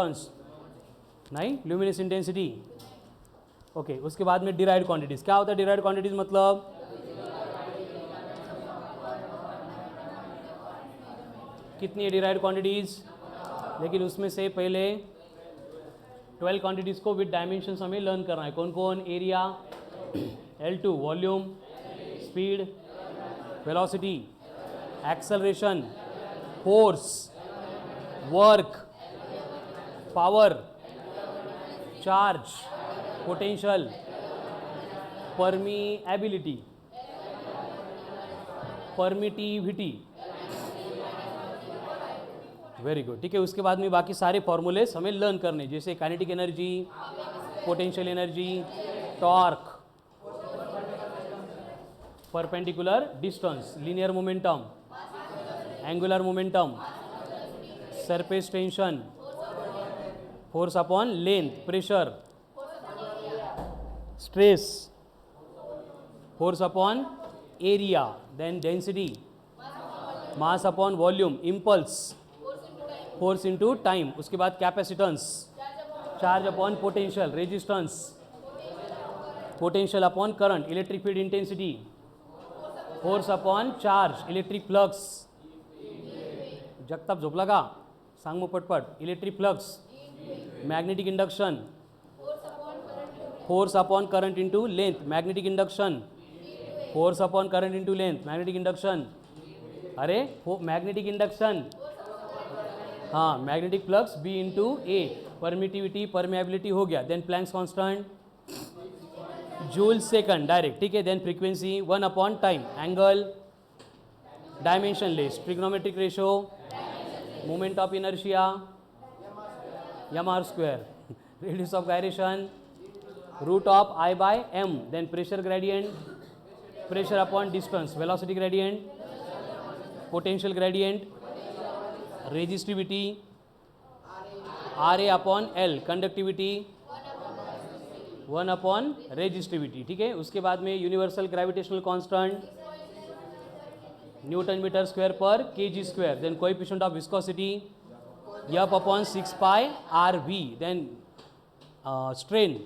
नहीं, luminous intensity. Okay, उसके बाद में डिराइव्ड क्वांटिटीज। क्या होता है डिराइव्ड क्वांटिटीज? मतलब कितनी है डिराइव्ड क्वांटिटीज, लेकिन उसमें से पहले 12 क्वांटिटीज को विद डायमेंशंस हमें लर्न करना है। कौन कौन? Area, L2 volume, speed, velocity, acceleration, force, work, power, charge, potential, permeability, permittivity. Very good, ठीक है। उसके बाद में बाकी सारे फॉर्मूलेस हमें लर्न करने, जैसे kinetic energy, potential energy, torque, perpendicular distance, linear momentum, angular momentum, surface tension, force upon length, pressure, stress, force upon area, then density, mass upon volume, impulse, force into time, उसके बाद capacitance, charge upon potential, resistance, potential upon current, electric field intensity, force upon charge, electric flux, Jagtap झोपला का? सांग मग पटपट. Electric flux, magnetic induction, force upon current into length, magnetic induction, force upon current into length, magnetic induction. अरे magnetic induction, हाँ magnetic flux B into A, permittivity permeability हो गया. Then Planck's constant, joule second direct, ठीक है. Then frequency 1 upon time, angle, dimensionless, trigonometric ratio, moment of inertia, mr², radius of gyration, root of I by m. Then pressure gradient, pressure upon distance, velocity gradient, potential gradient, resistivity, RA upon L, conductivity 1 upon resistivity, ठीक है. उसके बाद में universal gravitational constant, newton metre square per kg square. Then coefficient of viscosity, F upon 6 pi RV. Then strain,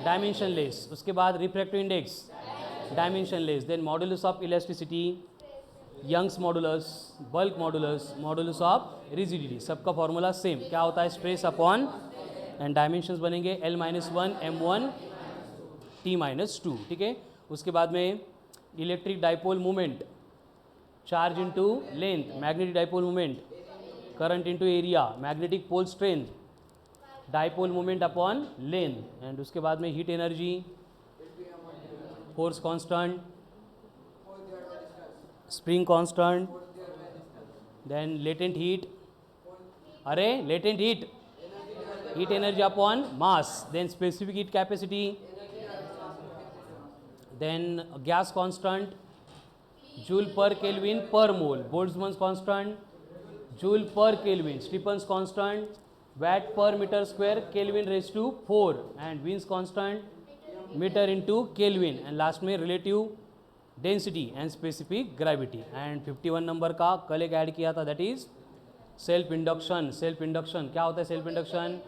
dimensionless. उसके बाद refractive index, dimensionless. Then modulus of elasticity, Young's modulus, bulk modulus, modulus of rigidity. सबका formula same. क्या होता है? Stress upon and dimensions बनेंगे L-1 M1 T-2, ठीक है. उसके बाद में electric dipole movement, charge into length, magnetic dipole movement, current into area, magnetic pole strength, dipole movement upon length. And उसके बाद में heat energy, force constant, spring constant, then latent heat, अरे latent heat, heat energy upon mass, then specific heat capacity, then gas constant, joule per kelvin per mole, Boltzmann constant, joule per kelvin, Stefan's constant, watt per metre square, kelvin raise to 4, and Wien's constant, metre into kelvin. And last में relative density and specific gravity. And 51 number का कल एक add किया था, that is self induction. Self induction क्या होता है? Self induction,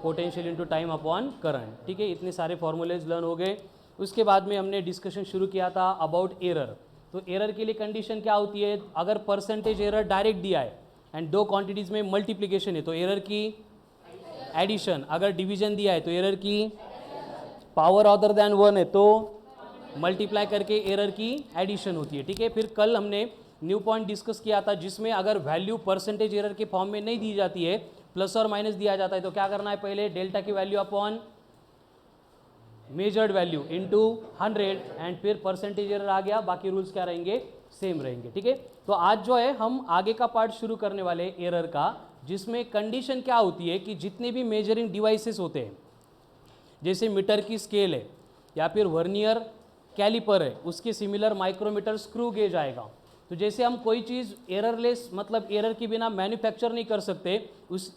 potential into time upon current, ठीक है. इतने सारे फॉर्मूलेज लर्न हो गए. उसके बाद में हमने डिस्कशन शुरू किया था अबाउट एरर. तो एरर के लिए कंडीशन क्या होती है? अगर परसेंटेज एरर डायरेक्ट दिया है एंड दो क्वांटिटीज में मल्टीप्लीकेशन है तो एरर की एडिशन, अगर डिवीजन दिया है तो एरर की पावर अदर देन 1 है तो मल्टीप्लाई करके एरर की एडिशन होती है, ठीक है. फिर कल हमने न्यू पॉइंट डिस्कस किया था जिसमें अगर वैल्यू परसेंटेज एरर के फॉर्म में नहीं दी जाती है, प्लस और माइनस दिया जाता है, तो क्या करना है? पहले डेल्टा की value upon measured value into 100 and फिर परसेंटेज एरर आ गया. बाकी रूल्स क्या रहेंगे? सेम रहेंगे, ठीक है. तो आज जो है हम आगे का पार्ट शुरू करने वाले एरर का, जिसमें कंडीशन क्या होती है कि जितने भी मेजरिंग डिवाइसेस होते हैं, जैसे मीटर की स्केल है या फिर वर्नियर कैलिपर है, उसके सिमिलर माइक्रोमीटर स्क्रू गेज आएगा. तो जैसे हम कोई चीज़ एररलेस, मतलब एरर के बिना मैन्युफैक्चर नहीं कर सकते,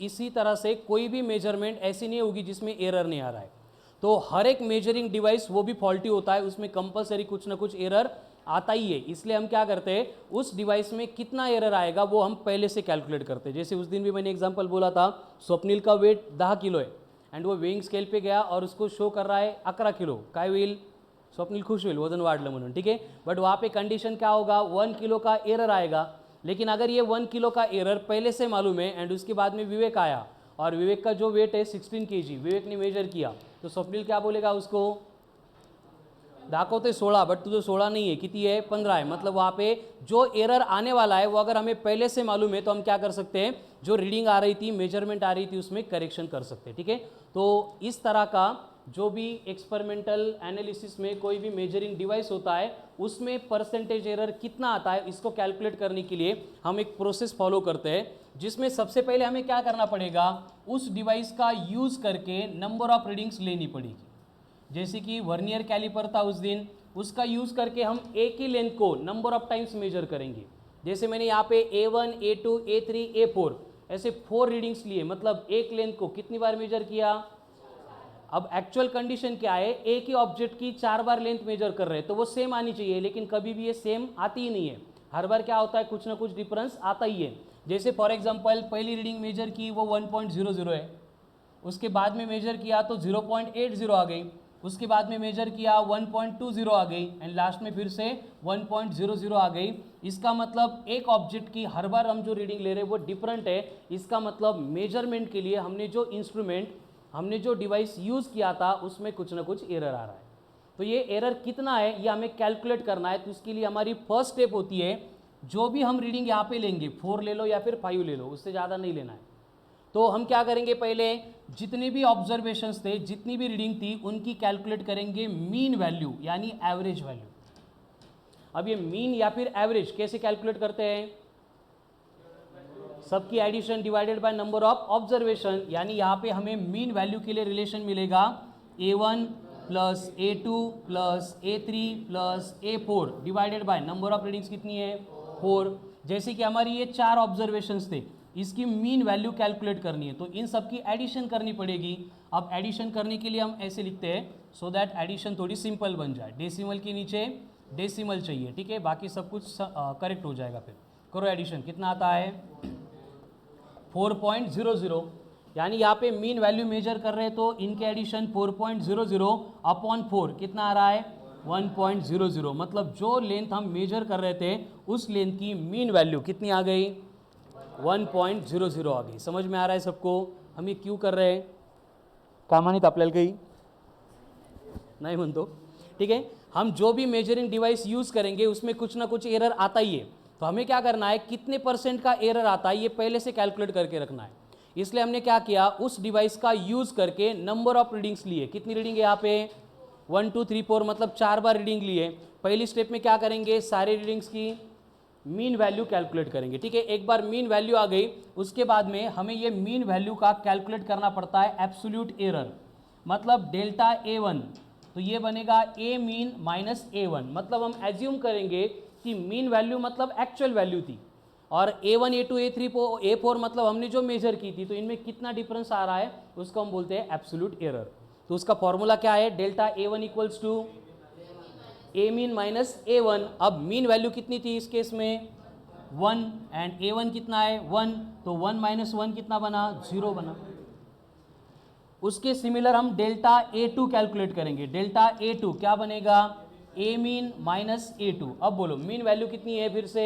इसी तरह से कोई भी मेजरमेंट ऐसी नहीं होगी जिसमें एरर नहीं आ रहा है. तो हर एक मेजरिंग डिवाइस वो भी फॉल्टी होता है, उसमें कंपलसरी कुछ ना कुछ एरर आता ही है, इसलिए हम क्या करते हैं उस डिवाइस में कितना एरर आएगा वो हम पहले से कैलकुलेट करते हैं। जैसे उस दिन भी मैंने एग्जांपल बोला था, स्वप्निल का वेट 10 किलो है एंड वो वेइंग स्केल पे गया और उसको शो कर रहा है 11 किलो, काय होईल? स्वप्निल खुश होईल वजन वाढलं म्हणून, ठीक है। बट वहाँ पे कंडीशन क्या होगा, 1 किलो का एरर आएगा। लेकिन अगर ये 1 किलो का एरर पहले से मालूम है एंड उसके बाद में विवेक आया और विवेक का जो वेट है 16 kg, विवेक ने मेजर किया, तो स्वप्निल क्या बोलेगा उसको, दाखवते 16 बट तुझे 16 नहीं है, कितनी है, 15 है। मतलब वहाँ पे जो एरर आने वाला है वो अगर हमें पहले से मालूम है तो हम क्या कर सकते हैं, जो रीडिंग आ रही थी, मेजरमेंट आ रही थी, उसमें करेक्शन कर सकते हैं, ठीक है। तो इस तरह का जो भी एक्सपेरिमेंटल एनालिसिस में कोई भी मेजरिंग डिवाइस होता है उसमें परसेंटेज एरर कितना आता है, इसको कैलकुलेट करने के लिए हम एक प्रोसेस फॉलो करते हैं, जिसमें सबसे पहले हमें क्या करना पड़ेगा, उस डिवाइस का यूज़ करके नंबर ऑफ रीडिंग्स लेनी पड़ेगी। जैसे कि वर्नियर कैलिपर था उस दिन, उसका यूज़ करके हम एक ही लेंथ को नंबर ऑफ टाइम्स मेजर करेंगे। जैसे मैंने यहाँ पे A1, A2, A3, A4 ऐसे 4 रीडिंग्स लिए, मतलब एक लेंथ को कितनी बार मेजर किया। अब एक्चुअल कंडीशन क्या है, एक ही ऑब्जेक्ट की 4 बार लेंथ मेजर कर रहे हैं तो वो सेम आनी चाहिए, लेकिन कभी भी ये सेम आती ही नहीं है। हर बार क्या होता है, कुछ ना कुछ डिफरेंस आता ही है। जैसे फॉर एग्जांपल पहली रीडिंग मेजर की वो 1.00 है, उसके बाद में मेजर किया तो 0.80 आ गई, उसके बाद में मेजर किया 1.20 आ गई एंड लास्ट में फिर से 1.00 आ गई। इसका मतलब एक ऑब्जेक्ट की हर बार हम जो रीडिंग ले रहे हैं वो डिफरेंट है। इसका मतलब मेजरमेंट के लिए हमने जो इंस्ट्रूमेंट, हमने जो डिवाइस यूज़ किया था उसमें कुछ ना कुछ एरर आ रहा है। तो ये एरर कितना है ये हमें कैलकुलेट करना है। तो उसके लिए हमारी फर्स्ट स्टेप होती है, जो भी हम रीडिंग यहाँ पे लेंगे, 4 ले लो या फिर 5 ले लो, उससे ज़्यादा नहीं लेना है। तो हम क्या करेंगे, पहले जितने भी ऑब्जर्वेशंस थे, जितनी भी रीडिंग थी, उनकी कैलकुलेट करेंगे मीन वैल्यू यानी एवरेज वैल्यू। अब ये मीन या फिर एवरेज कैसे कैलकुलेट करते हैं, सबकी addition divided by number of observation, यानी यहाँ पे हमें मीन वैल्यू के लिए रिलेशन मिलेगा A1 plus A2 plus A3 plus A4 divided by number of readings कितनी है, 4। जैसे कि हमारी ये 4 ऑब्जर्वेशंस थे, इसकी मीन वैल्यू कैलकुलेट करनी है तो इन सब की एडिशन करनी पड़ेगी। अब एडिशन करने के लिए हम ऐसे लिखते हैं सो दैट एडिशन थोड़ी सिंपल बन जाए। डेसिमल के नीचे डेसिमल चाहिए, ठीक है, बाकी सब कुछ करेक्ट हो जाएगा। फिर करो एडिशन, कितना आता है 4.00, यानी यहाँ पे मीन वैल्यू मेजर कर रहे हैं तो इनके एडिशन 4.00 अपॉन 4 कितना आ रहा है 1.00। मतलब जो लेंथ हम मेजर कर रहे थे उस लेंथ की मीन वैल्यू कितनी आ गई 1.00 आ गई। समझ में आ रहा है सबको हम ये क्यों कर रहे हैं, कामानित आपल्याला काही नहीं म्हणतो, ठीक है। हम जो भी मेजरिंग डिवाइस यूज़ करेंगे उसमें कुछ ना कुछ एरर आता ही है, तो हमें क्या करना है, कितने % का एरर आता है ये पहले से कैलकुलेट करके रखना है। इसलिए हमने क्या किया, उस डिवाइस का यूज़ करके नंबर ऑफ रीडिंग्स लिए। कितनी रीडिंग है यहाँ पे 1 2 3 4, मतलब 4 बार रीडिंग लिए। पहली स्टेप में क्या करेंगे, सारे रीडिंग्स की मीन वैल्यू कैलकुलेट करेंगे, ठीक है। एक बार मीन वैल्यू आ गई, उसके बाद में हमें ये मीन वैल्यू का कैलकुलेट करना पड़ता है एब्सोल्यूट एरर, मतलब डेल्टा A1, तो ये बनेगा A मीन माइनस A1। मतलब हम एज्यूम करेंगे कि मीन वैल्यू मतलब एक्चुअल वैल्यू थी और A1 A2 A3 A4 मतलब हमने जो मेजर की थी, तो इनमें कितना डिफरेंस आ रहा है उसको हम बोलते हैं एब्सोल्यूट एरर। तो उसका फॉर्मूला क्या है, delta A1 equals to A mean minus A1। अब मीन वैल्यू कितनी थी इस केस में 1 एंड A1 कितना है 1, तो 1 माइनस 1 कितना बना 0 बना। उसके सिमिलर हम डेल्टा A2 कैलकुलेट करेंगे। डेल्टा A2 क्या बनेगा, A मीन माइनस A2। अब बोलो मीन वैल्यू कितनी है, फिर से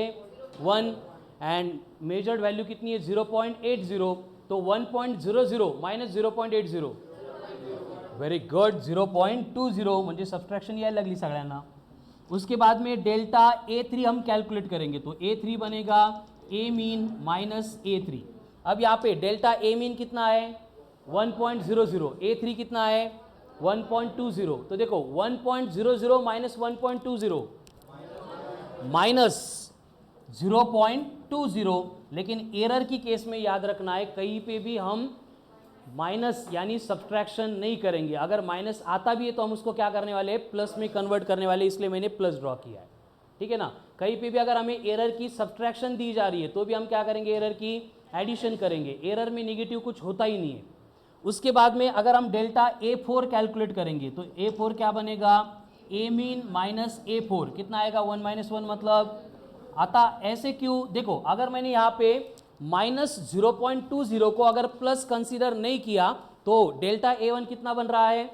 1 एंड मेजर्ड वैल्यू कितनी है 0.80, तो 1.00 माइनस 0.80, व्हेरी गुड 0.20, म्हणजे सबट्रैक्शन यायला लागली सगळ्यांना। उसके बाद में डेल्टा A3 हम कैलकुलेट करेंगे, तो A3 बनेगा A मीन माइनस A3। अब यहाँ पे डेल्टा A मीन कितना है 1.00, A3 कितना है 1.20, तो देखो 1.00 माइनस 1.20 माइनस 0.20। लेकिन एरर की केस में याद रखना है, कहीं पे भी हम माइनस यानी सब्ट्रैक्शन नहीं करेंगे। अगर माइनस आता भी है तो हम उसको क्या करने वाले हैं, प्लस में कन्वर्ट करने वाले, इसलिए मैंने प्लस ड्रॉ किया है, ठीक है ना। कहीं पे भी अगर हमें एरर की सब्ट्रैक्शन दी जा रही है तो भी हम क्या करेंगे, एरर की एडिशन करेंगे। एरर में नेगेटिव कुछ होता ही नहीं है। उसके बाद में अगर हम डेल्टा A4 कैलकुलेट करेंगे तो A4 क्या बनेगा ए मीन माइनस A4 कितना आएगा 1 - 1 मतलब। आता ऐसे क्यों, देखो अगर मैंने यहाँ पे -0.20 को अगर प्लस कंसीडर नहीं किया तो डेल्टा A1 कितना बन रहा है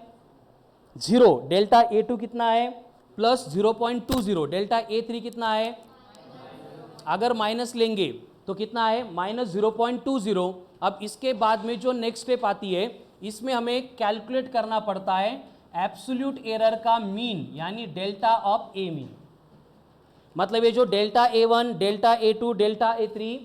0, डेल्टा A2 कितना है +0.20, डेल्टा A3 कितना है, अगर माइनस लेंगे तो कितना है -0.20। अब इसके बाद में जो नेक्स्ट स्टेप आती है इसमें हमें कैलकुलेट करना पड़ता है एब्सोल्यूट एरर का मीन यानी डेल्टा ऑफ ए मीन। मतलब ये जो delta A1, delta A2, delta A3,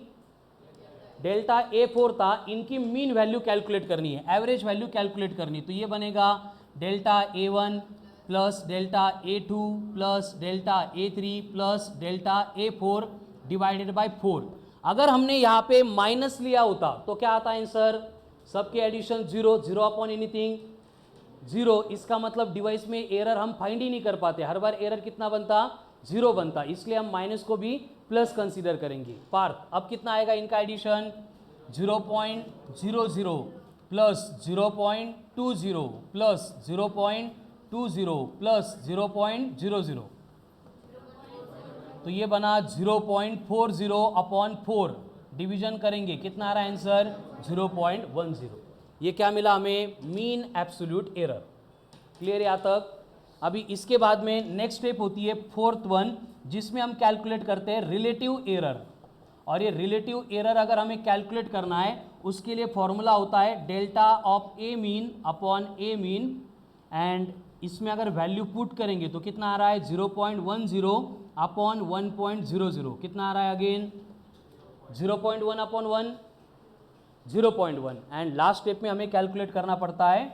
delta A4 था, इनकी मीन वैल्यू कैलकुलेट करनी है, एवरेज वैल्यू कैलकुलेट करनी है। तो ये बनेगा delta A1 plus delta A2 plus delta A3 plus delta A4 divided by 4। अगर हमने यहाँ पे माइनस लिया होता तो क्या आता है आंसर, सबके एडिशन 0, 0 अपॉन एनीथिंग 0। इसका मतलब डिवाइस में एरर हम फाइंड ही नहीं कर पाते, हर बार एरर कितना बनता 0 बनता, इसलिए हम माइनस को भी प्लस कंसीडर करेंगे। पार्थ अब कितना आएगा इनका एडिशन 0.00 प्लस 0.20 प्लस 0.20 प्लस 0.00, तो ये बना 0.40 अपॉन 4, डिवीजन करेंगे कितना आ रहा है आंसर 0.10। ये क्या मिला हमें, मीन एब्सोल्यूट एरर। क्लियर है यहाँ तक। अभी इसके बाद में नेक्स्ट स्टेप होती है फोर्थ वन, जिसमें हम कैलकुलेट करते हैं रिलेटिव एरर। और ये रिलेटिव एरर अगर हमें कैलकुलेट करना है उसके लिए फॉर्मूला होता है delta of A mean upon A mean, and इसमें अगर वैल्यू पुट करेंगे तो कितना आ रहा है 0.10 अपॉन 1.00, कितना आ रहा है again 0.1 upon 1 0.1। And last step में हमें कैलकुलेट करना पड़ता है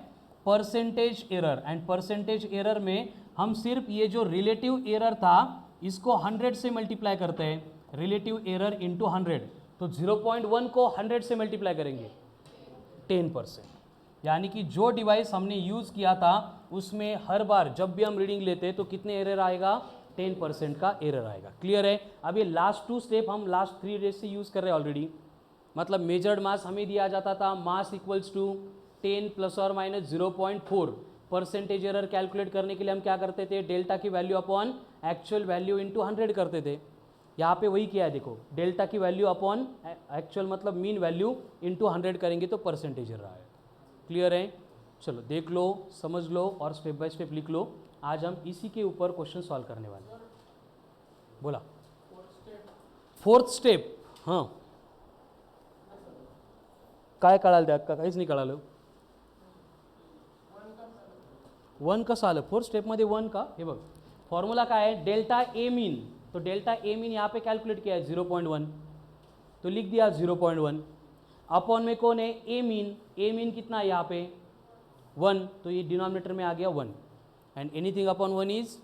percentage error, and percentage error में हम सिर्फ ये जो रिलेटिव एरर था इसको 100 से मल्टीप्लाई करते हैं, रिलेटिव एरर इंटू 100। तो 0.1 को 100 से मल्टीप्लाई करेंगे 10%, यानी कि जो डिवाइस हमने यूज़ किया था उसमें हर बार जब भी हम रीडिंग लेते हैं तो कितने एरर आएगा 10% का एरर आएगा। क्लियर है। अब ये लास्ट 2 स्टेप हम लास्ट 3 डेज से यूज़ कर रहे हैं ऑलरेडी। मतलब मेजर्ड मास हमें दिया जाता था mass equals to 10 ± 0.4। Percentage error calculate करने के लिए हम क्या करते थे, डेल्टा की value upon actual value into 100 करते थे। यहाँ पे वही किया है, देखो डेल्टा की वैल्यू अपॉन एक्चुअल मतलब मीन वैल्यू इंटू 100 करेंगे तो परसेंटेज एरर आएगा। क्लियर है। चलो देख लो, समझ लो और स्टेप बाय स्टेप लिख लो। आज हम इसी के ऊपर क्वेश्चन सॉल्व करने वाले हैं। बोला फोर्थ स्टेप, हां काय कळालं त्यात का, काहीच नाही कळालं। 1 कसं आलं फोर्थ स्टेपमध्ये 1 का, हे बघ फॉर्मूला काय है डेल्टा ए मीन, तो डेल्टा ए मीन यहाँ पे कैलकुलेट किया है 0.1, तो लिख दिया 0.1 अपॉन में कौन है ए मीन कितना है यहाँ पे 1, तो ये डिनोमिनेटर में आ गया 1, and anything upon 1 is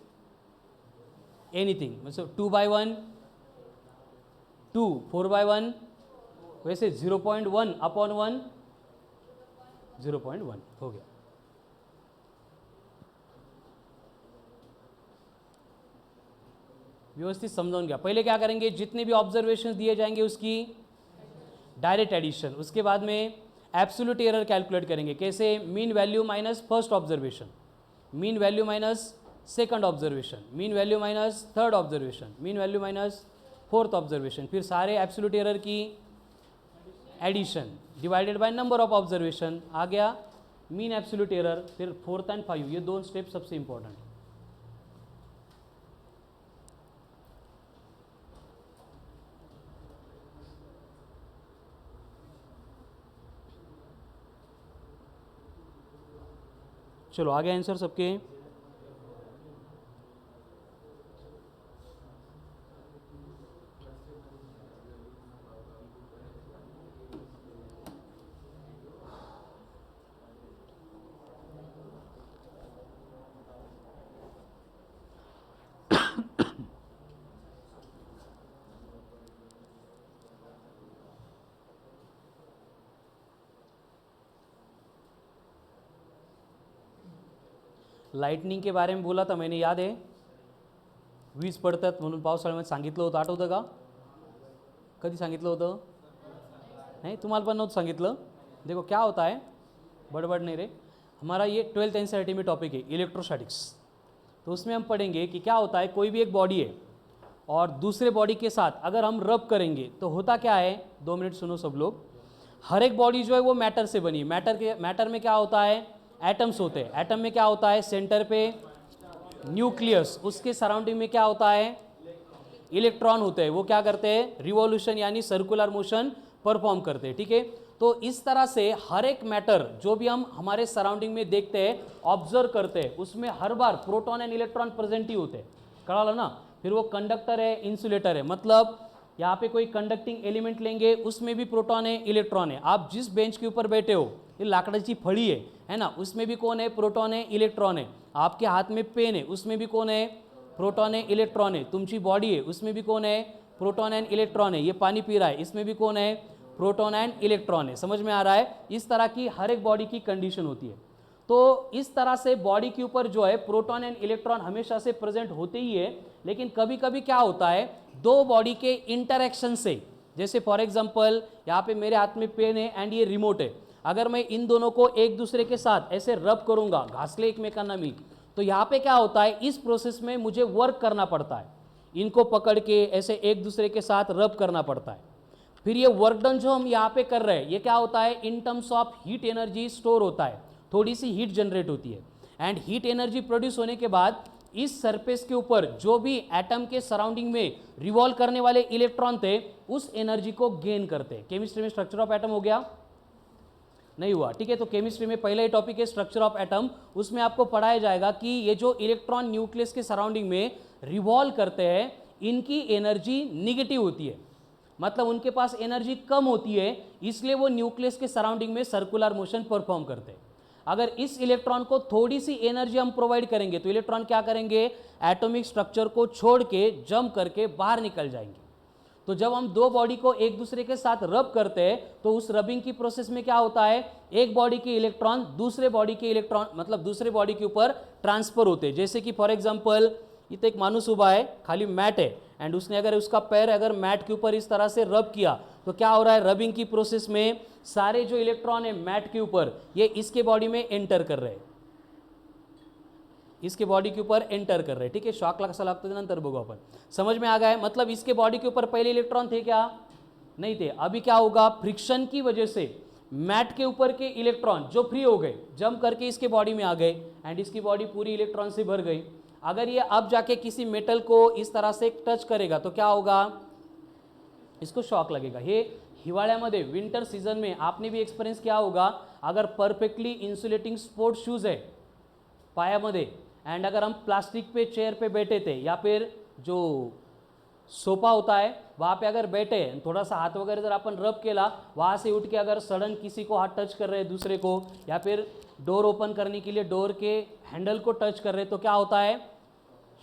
anything, मतलब 2/1 2, 4/1, वैसे 0.1 अपॉन 1 0.1 हो गया। व्यवस्थित समझाऊन गया। पहले क्या करेंगे, जितने भी ऑब्जर्वेशंस दिए जाएंगे उसकी डायरेक्ट एडिशन, उसके बाद में एब्सोल्यूट एरर कैलकुलेट करेंगे। कैसे, mean value minus first observation, mean value minus second observation, mean value minus third observation, mean value minus fourth observation, फिर सारे एब्सोल्यूट एरर की addition divided by number of observation, आ गया mean absolute error. फिर 4th and 5, ये 2 step सबसे important है। चलो आगे आंसर सबके। लाइटनिंग के बारे में बोला था मैंने, याद आहे, वीज पडतात म्हणून पावसाळ्यामध्ये सांगितलं होतं, आठवतं का, कधी सांगितलं होतं, नहीं तुम्हाला पण नव्हतं सांगितलं। देखो क्या होता है, बड़बड़ नहीं रे, हमारा ये 12th NCERT में टॉपिक है इलेक्ट्रोस्टैटिक्स। तो उसमें हम पढ़ेंगे कि क्या होता है, कोई भी एक बॉडी है और दूसरे बॉडी के साथ अगर हम रब करेंगे तो होता क्या है, 2 मिनट सुनो सब लोग। हर एक बॉडी जो है वो मैटर से बनी है। मैटर में क्या होता है, एटम्स होते हैं। एटम में क्या होता है, सेंटर पे न्यूक्लियस, उसके सराउंडिंग में क्या होता है, इलेक्ट्रॉन होते हैं। वो क्या करते हैं, रिवॉल्यूशन यानी सर्कुलर मोशन परफॉर्म करते हैं। ठीक है, तो इस तरह से हर एक मैटर जो भी हम हमारे सराउंडिंग में देखते हैं, ऑब्जर्व करते हैं, उसमें हर बार प्रोटॉन एंड इलेक्ट्रॉन प्रेजेंट ही होते हैं। कड़ा ना, फिर वो कंडक्टर है, इंसुलेटर है, मतलब यहाँ पे कोई कंडक्टिंग एलिमेंट लेंगे, उसमें भी प्रोटॉन है, इलेक्ट्रॉन है। आप जिस बेंच के ऊपर बैठे हो, ये लाकड़ी फड़ी है ना, उसमें भी कौन है, प्रोटॉन है, इलेक्ट्रॉन है। आपके हाथ में पेन है, उसमें भी कौन है, प्रोटॉन है, इलेक्ट्रॉन है। तुमची बॉडी है, उसमें भी कौन है, प्रोटॉन एंड इलेक्ट्रॉन है। ये पानी पी रहा है, इसमें भी कौन है, प्रोटॉन एंड इलेक्ट्रॉन है। समझ में आ रहा है, इस तरह की हर एक बॉडी की कंडीशन होती है। तो इस तरह से बॉडी के ऊपर जो है प्रोटॉन एंड इलेक्ट्रॉन हमेशा से प्रेजेंट होते ही है, लेकिन कभी कभी क्या होता है, दो बॉडी के इंटरेक्शन से, जैसे फॉर एग्जांपल यहाँ पे मेरे हाथ में पेन है एंड ये रिमोट है, अगर मैं इन दोनों को एक दूसरे के साथ ऐसे रब करूंगा, घासले एकमेकांना मी, तो यहाँ पे क्या होता है, इस प्रोसेस में मुझे वर्क करना पड़ता है, इनको पकड़ के ऐसे एक दूसरे के साथ रब करना पड़ता है। फिर ये वर्क डन जो हम यहाँ पे कर रहे हैं, ये क्या होता है, in terms of heat energy store होता है, थोड़ी सी हीट जनरेट होती है। एंड हीट एनर्जी प्रोड्यूस होने के बाद इस सरफेस के ऊपर जो भी एटम के सराउंडिंग में रिवॉल्व करने वाले इलेक्ट्रॉन थे, उस एनर्जी को गेन करते हैं। केमिस्ट्री में स्ट्रक्चर ऑफ एटम हो गया, नहीं हुआ, ठीक है। तो केमिस्ट्री में पहला ही टॉपिक है स्ट्रक्चर ऑफ एटम, उसमें आपको पढ़ाया जाएगा कि ये जो इलेक्ट्रॉन न्यूक्लियस के सराउंडिंग में रिवॉल्व करते हैं, इनकी एनर्जी निगेटिव होती है, मतलब उनके पास एनर्जी कम होती है, इसलिए वो न्यूक्लियस के सराउंडिंग में सर्कुलर मोशन परफॉर्म करते हैं। अगर इस इलेक्ट्रॉन को थोड़ी सी एनर्जी हम प्रोवाइड करेंगे तो इलेक्ट्रॉन क्या करेंगे, एटॉमिक स्ट्रक्चर को छोड़ के जंप करके बाहर निकल जाएंगे। तो जब हम दो बॉडी को एक दूसरे के साथ रब करते हैं, तो उस रबिंग की प्रोसेस में क्या होता है, एक बॉडी के इलेक्ट्रॉन दूसरे बॉडी के इलेक्ट्रॉन मतलब दूसरे बॉडी के ऊपर ट्रांसफर होते हैं। जैसे कि फॉर एग्जांपल इतना एक मानुस उभा है, खाली मैट है, एंड उसने अगर उसका पैर अगर मैट के ऊपर इस तरह से रब किया, तो क्या हो रहा है, रबिंग की प्रोसेस में सारे जो इलेक्ट्रॉन है मैट के ऊपर, ये इसके बॉडी में एंटर कर रहे हैं, इसके बॉडी के ऊपर एंटर कर रहे हैं। ठीक है, शॉक कसा लागतो नंतर बघू आपण। समझ में आ गया है, मतलब इसके बॉडी के ऊपर पहले इलेक्ट्रॉन थे क्या, नहीं थे। अभी क्या होगा, फ्रिक्शन की वजह से मैट के ऊपर के इलेक्ट्रॉन जो फ्री हो गए, जंप करके इसके बॉडी में आ गए, एंड इसकी बॉडी पूरी इलेक्ट्रॉन से भर गई। अगर ये अब जाके किसी मेटल को इस तरह से टच करेगा तो क्या होगा, इसको शॉक लगेगा। ये हिवाळ्यामध्ये विंटर सीजन में आपने भी एक्सपीरियंस किया होगा, अगर परफेक्टली इंसुलेटिंग स्पोर्ट्स शूज है पायामध्ये, एंड अगर हम प्लास्टिक पे चेयर पे बैठे थे या फिर जो सोफा होता है वहाँ पे अगर बैठे, थोड़ा सा हाथ वगैरह जर अपन रब केला, वहाँ से उठ के अगर सडन किसी को हाथ टच कर रहे हैं दूसरे को, या फिर डोर ओपन करने के लिए डोर के हैंडल को टच कर रहे, तो क्या होता है,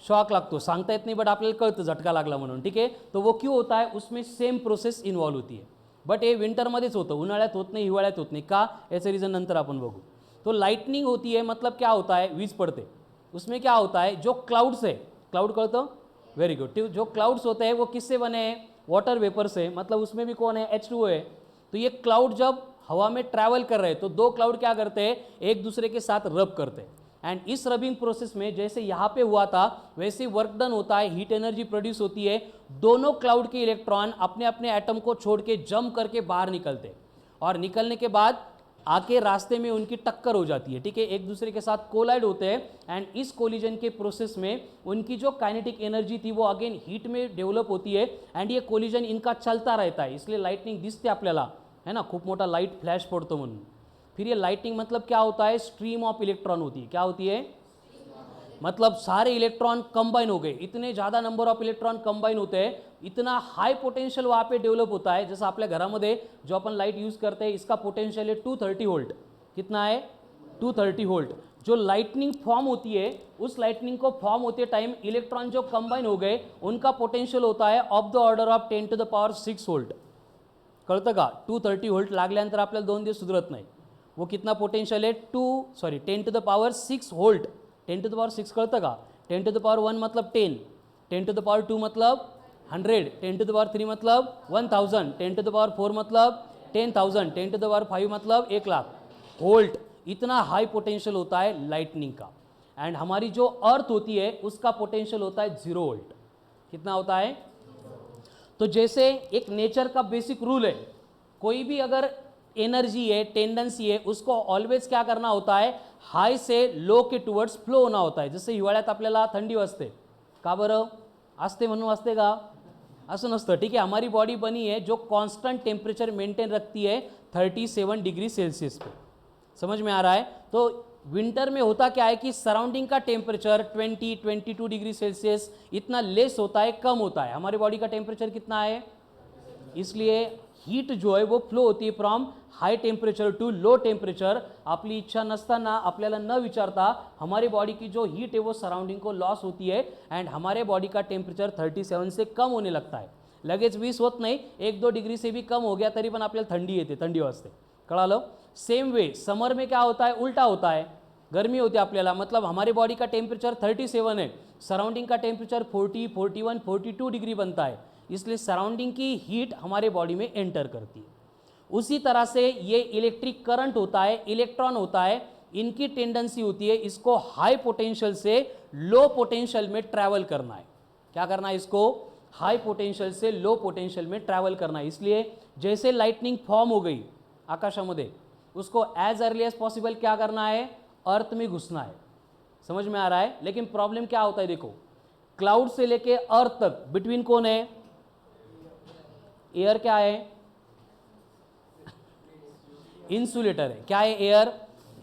शॉक लागतो। सांगता येत नाही, बट आपल्याला कळतं झटका लागला म्हणून। ठीक है, तो वो क्यों होता है, उसमें सेम प्रोसेस इन्वॉल्व होती है, बट ये विंटरमध्येच होतं, उन्हाळ्यात होत नाही, हिवाळ्यात होत नाही का, याचं रिझन नंतर आपण बघू। तो लाइटनिंग होती है, मतलब क्या होता है, वीज पड़ते, उसमें क्या होता है, जो क्लाउड्स है, क्लाउड कळतं, वेरी गुड। जो क्लाउड्स होते हैं वो किससे बने हैं, वाटर वेपर से, मतलब उसमें भी कौन है, H2O है। तो ये क्लाउड जब हवा में ट्रैवल कर रहे हैं, तो दो क्लाउड क्या करते हैं, एक दूसरे के साथ रब करते हैं, एंड इस रबिंग प्रोसेस में जैसे यहाँ पे हुआ था वैसे वर्क डन होता है, हीट एनर्जी प्रोड्यूस होती है, दोनों क्लाउड के इलेक्ट्रॉन अपने अपने एटम को छोड़ के जंप करके बाहर निकलते, और निकलने के बाद आके रास्ते में उनकी टक्कर हो जाती है। ठीक है, एक दूसरे के साथ कोलाइड होते हैं, एंड इस कोलिजन के प्रोसेस में उनकी जो काइनेटिक एनर्जी थी वो अगेन हीट में डेवलप होती है, एंड ये कोलिजन इनका चलता रहता है, इसलिए लाइटनिंग दिसते आपल्याला, है ना, खूब मोटा लाइट फ्लैश पड़तो म्हणून। फिर ये लाइटनिंग मतलब क्या होता है, स्ट्रीम ऑफ इलेक्ट्रॉन होती है। क्या होती है, मतलब सारे इलेक्ट्रॉन कंबाइन हो गए, इतने ज़्यादा नंबर ऑफ इलेक्ट्रॉन कंबाइन होते हैं, इतना हाई पोटेंशियल वहाँ पे डेवलप होता है। जैसा आपल्या घरामध्ये जो अपन लाइट यूज़ करते हैं, इसका पोटेंशियल है 230 वोल्ट, कितना है, 230 वोल्ट। जो लाइटनिंग फॉर्म होती है, उस लाइटनिंग को फॉर्म होते टाइम इलेक्ट्रॉन जो कंबाइन हो गए, उनका पोटेंशियल होता है of the order of 10⁻⁶ volt. कळतं का, 230 वोल्ट लागल्यानंतर आपल्याला 2 दिवस सुधरत नाही। वो कितना पोटेंशियल है, 10⁻⁶ वोल्ट। 10⁻⁶ कळतं का, 10⁻⁴ मतलब 10, 10⁻�2 मतलब 100, 10⁻³ मतलब 1000, 10⁻⁴ मतलब 10,000, 10⁻⁵ मतलब 1,00,000 वोल्ट। इतना हाई पोटेंशियल होता है लाइटनिंग का। एंड हमारी जो अर्थ होती है उसका पोटेंशियल होता है 0 वोल्ट। कितना होता है? तो जैसे एक नेचर का बेसिक रूल है, कोई भी अगर एनर्जी है, टेंडेंसी है, उसको ऑलवेज क्या करना होता है, हाई से लो के टुवर्ड्स फ्लो होना होता है. जसं हिवाळ्यात आपल्याला थंडी वाजते, का बरं असते म्हणून वाजते का? असं नसतं. ठीक है, हमारी बॉडी बनी है जो कांस्टेंट टेम्परेचर मेंटेन रखती है 37 डिग्री सेल्सियस पे. समझ में आ रहा है? तो विंटर में होता क्या है कि सराउंडिंग का टेम्परेचर 22 डिग्री सेल्सियस इतना लेस होता है, कम होता है. हमारी बॉडी का टेम्परेचर कितना है? इसलिए हीट जो आहे वो फ्लो होती है from high temperature to low temperature. आपली इच्छा नसताना, आपल्याला न विचारता हमारे बॉडी की जो हीट है वो सराउंडिंग को लॉस होती है एंड हमारे बॉडी का टेम्परेचर 37 से कम होने लगता है. लगेच 20 होत नाही, 1-2 डिग्री से भी कम हो गया तरी पण आपल्याला थंडी येते, थंडी वाजते. कळालं? सेम वे समर में क्या होता है, उल्टा होता है, गर्मी होती है आपल्याला. मतलब हमारी बॉडी का टेम्परेचर 37 है, सराउंडिंग का टेम्परेचर 40, 41, 42 डिग्री बनता है. इसलिए सराउंडिंग की हीट हमारे बॉडी में एंटर करती है. उसी तरह से ये इलेक्ट्रिक करंट होता है, इलेक्ट्रॉन होता है, इनकी टेंडेंसी होती है इसको हाई पोटेंशियल से लो पोटेंशियल में ट्रैवल करना है. क्या करना है? इसको हाई पोटेंशियल से लो पोटेंशियल में ट्रैवल करना है. इसलिए जैसे लाइटनिंग फॉर्म हो गई आकाशामध्ये, उसको एज अर्ली एज पॉसिबल क्या करना है? अर्थ में घुसना है. समझ में आ रहा है? लेकिन प्रॉब्लम क्या होता है, देखो क्लाउड से लेके अर्थ तक बिटवीन कौन है? एयर. क्या है? इंसुलेटर है. क्या है? एयर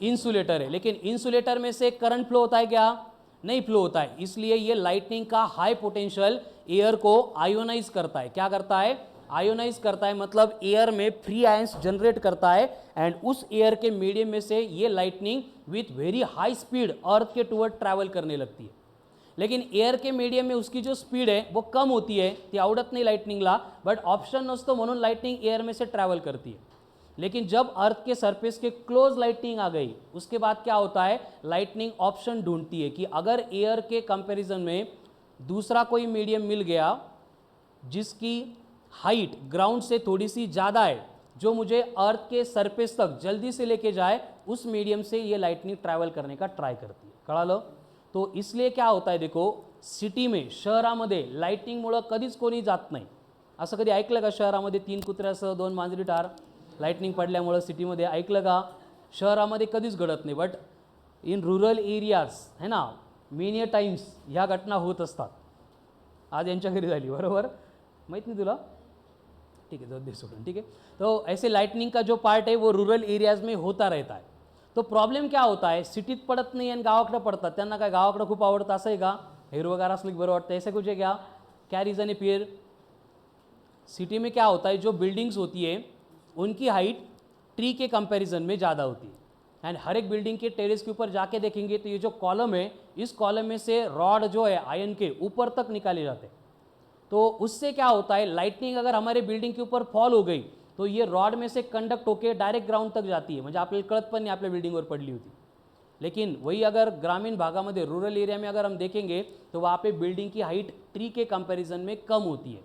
इंसुलेटर है. लेकिन इंसुलेटर में से करंट फ्लो होता है क्या? नहीं फ्लो होता है. इसलिए ये लाइटनिंग का हाई पोटेंशियल एयर को आयोनाइज करता है. क्या करता है? आयोनाइज करता है. मतलब एयर में फ्री आयंस जनरेट करता है एंड उस एयर के मीडियम में से ये lightning with very high speed earth के टुवर्ड ट्रैवल करने लगती है. लेकिन एयर के मीडियम में उसकी जो स्पीड है वो कम होती है, ती आवडत नाही लाइटनिंगला, बट ऑप्शन नसतो म्हणून लाइटनिंग एयर में से ट्रैवल करती है. लेकिन जब अर्थ के सरफेस के क्लोज लाइटनिंग आ गई, उसके बाद क्या होता है, लाइटनिंग ऑप्शन ढूंढती है कि अगर एयर के कंपैरिजन में दूसरा कोई मीडियम मिल गया जिसकी हाइट ग्राउंड से थोड़ी सी ज़्यादा है, जो मुझे अर्थ के सरफेस तक जल्दी से लेके जाए, उस मीडियम से ये लाइटनिंग ट्रैवल करने का ट्राय करती है. कळालं? तो इसलिए क्या होता है, देखो सिटी में, शहरामध्ये लाइटनिंगमुळं कधीच कोणी जात नाही. असं कधी ऐकलं का शहरामध्ये 3 कुत्र्यासह 2 मांजरी ठार लाइटनिंग पडल्यामुळं सिटीमध्ये? ऐकलं का? शहरामध्ये कधीच घडत नाही, बट इन रूरल एरियाज है ना, मेनी टाइम्स ह्या घटना होत असतात. आज यांच्या घरी झाली, बरोबर? माहीत नाही तुला? ठीक है, दे सोडून. ठीक है, तो ऐसे लाइटनिंग का जो पार्ट है वो रूरल एरियाज में होता रहता है. तो प्रॉब्लेम क्या होता है, सिटीत पडत नाही आणि गावाकडं पडतात. त्यांना काय गावाकडं खूप आवडतं असं आहे का? हिरवगार असलं की बरं वाटतं, ऐसा कुछ है क्या? क्या रीज़न है फिर? सिटी में क्या होता है, जो बिल्डिंग्स होती है उनकी हाइट ट्री के कंपैरिजन में ज़्यादा होती है. एंड हर एक बिल्डिंग के टेरेस के ऊपर जाके देखेंगे तो ये जो कॉलम है, इस कॉलम में से रॉड जो है आयरन के ऊपर तक निकाले जाते हैं. तो उससे क्या होता है, लाइटनिंग अगर हमारे बिल्डिंग के ऊपर फॉल हो गई तो ये रॉड में से कंडक्ट होके डायरेक्ट ग्राउंड तक जाती है. म्हणजे आपल्याला कळत पण नाही आपल्या बिल्डिंगवर पडली होती. लेकिन वही अगर ग्रामीण भागामध्ये, रूरल एरिया में अगर हम देखेंगे तो वहाँ पे बिल्डिंग की हाइट ट्री के कंपैरिजन में कम होती है.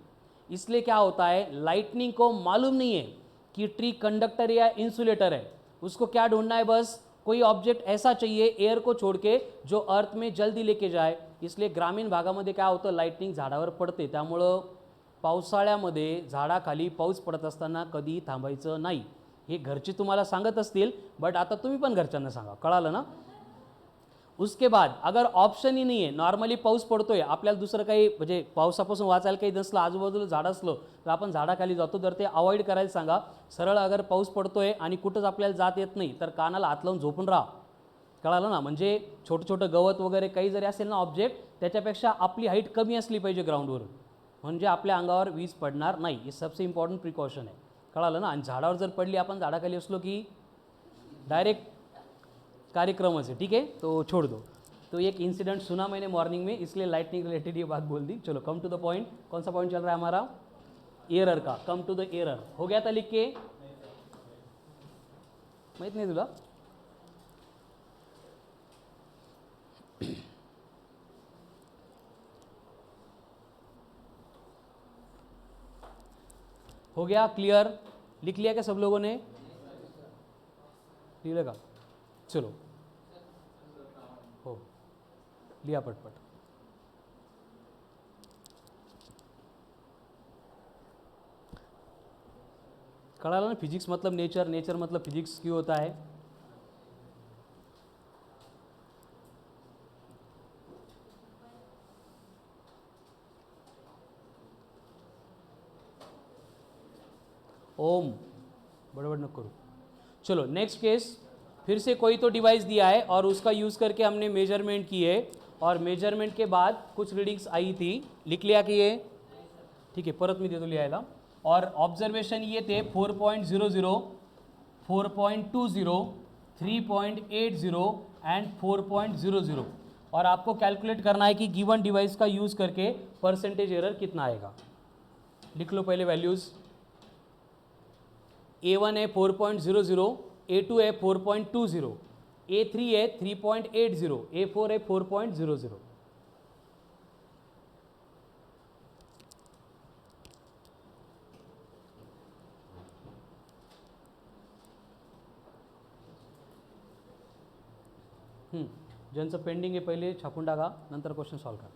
इसलिए क्या होता है, लाइटनिंग को मालूम नहीं है कि ट्री कंडक्टर या इंसुलेटर है. उसको क्या ढूंढना है, बस कोई ऑब्जेक्ट ऐसा चाहिए एयर को छोड़ के जो अर्थ में जल्दी लेके जाए. इसलिए ग्रामीण भागामध्ये काय होतं, लाइटनिंग झाडावर पडते. त्यामुळं पावसाळ्यामध्ये झाडाखाली पाऊस पडत असताना कधी थांबायचं नाही. हे घरचे तुम्हाला सांगत असतील, बट आता तुम्ही पण घरच्यांना सांगा. कळालं ना? उसके बाद अगर ऑप्शन ही नहीं है, नॉर्मली पाऊस पडतोय, आपल्याला दुसरं काही म्हणजे पावसापासून वाचायला काही नसलं, आजूबाजूला झाड असलं तर आपण झाडाखाली जातो, तर ते अवॉइड करायला सांगा. सरळ अगर पाऊस पडतोय आणि कुठंच आपल्याला जात येत नाही तर कानाला हात लावून झोपून राहा. कळालं ना? म्हणजे छोटं छोटं गवत वगैरे काही जरी असेल ना ऑब्जेक्ट, त्याच्यापेक्षा आपली हाईट कमी असली पाहिजे ग्राउंडवरून, म्हणजे आपल्या अंगावर वीज पडणार नाही. हे सबसे इम्पॉर्टंट प्रिकॉशन आहे. कळालं ना? आणि झाडावर जर पडली, आपण झाडाखाली असलो की डायरेक्ट कार्यक्रमच है. ठीक है, तो छोड़ दो. तो एक इंसिडेंट सुना मैंने मॉर्निंग में, इसलिए लाइटनिंग रिलेटेड ये बात बोल दी. चलो कम टू द पॉइंट. कौन सा पॉइंट चल रहा है हमारा? एरर का. Come to the error. हो गया था लिख के? माहित नहीं तुला? हो गया क्लियर? लिख लिया क्या सब लोगों ने? लिखा का? चलो. हो. लिया पटपट। कळालं ना, फिजिक्स मतलब नेचर, नेचर मतलब फिजिक्स क्यों होता है। ओम बड़बड़ न करो। चलो नेक्स्ट केस, फिर से कोई तो डिवाइस दिया है और उसका यूज़ करके हमने मेजरमेंट किए और मेजरमेंट के बाद कुछ रीडिंग्स आई थी, लिख लिया कि ये ठीक है, परत मी देतो लिहायला। और ऑब्जर्वेशन ये थे 4.00, 4.20, 3.80 एंड 4.00। और आपको कैलकुलेट करना है कि गिवन डिवाइस का यूज़ करके परसेंटेज एरर कितना आएगा। लिख लो पहले वैल्यूज़। A1 है 4.00, A2 है 4.20, A3 है 3.80, A4 है 4.00। ज्यांचं पेंडिंग आहे पहिले छापून टाका, नंतर क्वेश्चन सॉल्व करा।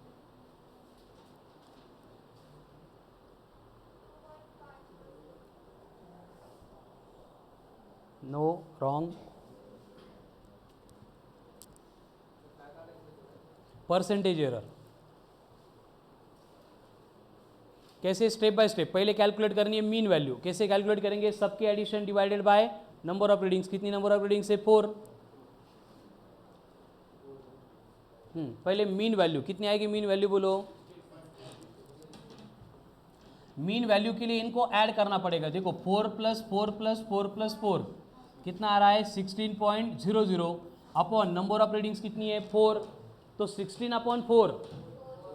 No wrong. परसेंटेज एरर कैसे, स्टेप बाय स्टेप। पहले कैलकुलेट करनी है मीन वैल्यू। कैसे कैलकुलेट करेंगे, सबके addition divided by number of readings. कितनी नंबर ऑफ रीडिंग्स है, 4। पहले मीन वैल्यू कितनी आएगी, मीन वैल्यू बोलो। मीन वैल्यू के लिए इनको ऐड करना पड़ेगा। देखो 4 + 4 + 4 + 4 कितना आ रहा है, 16.00 अपॉन नंबर ऑफ रीडिंग्स कितनी है, 4। तो 16/4,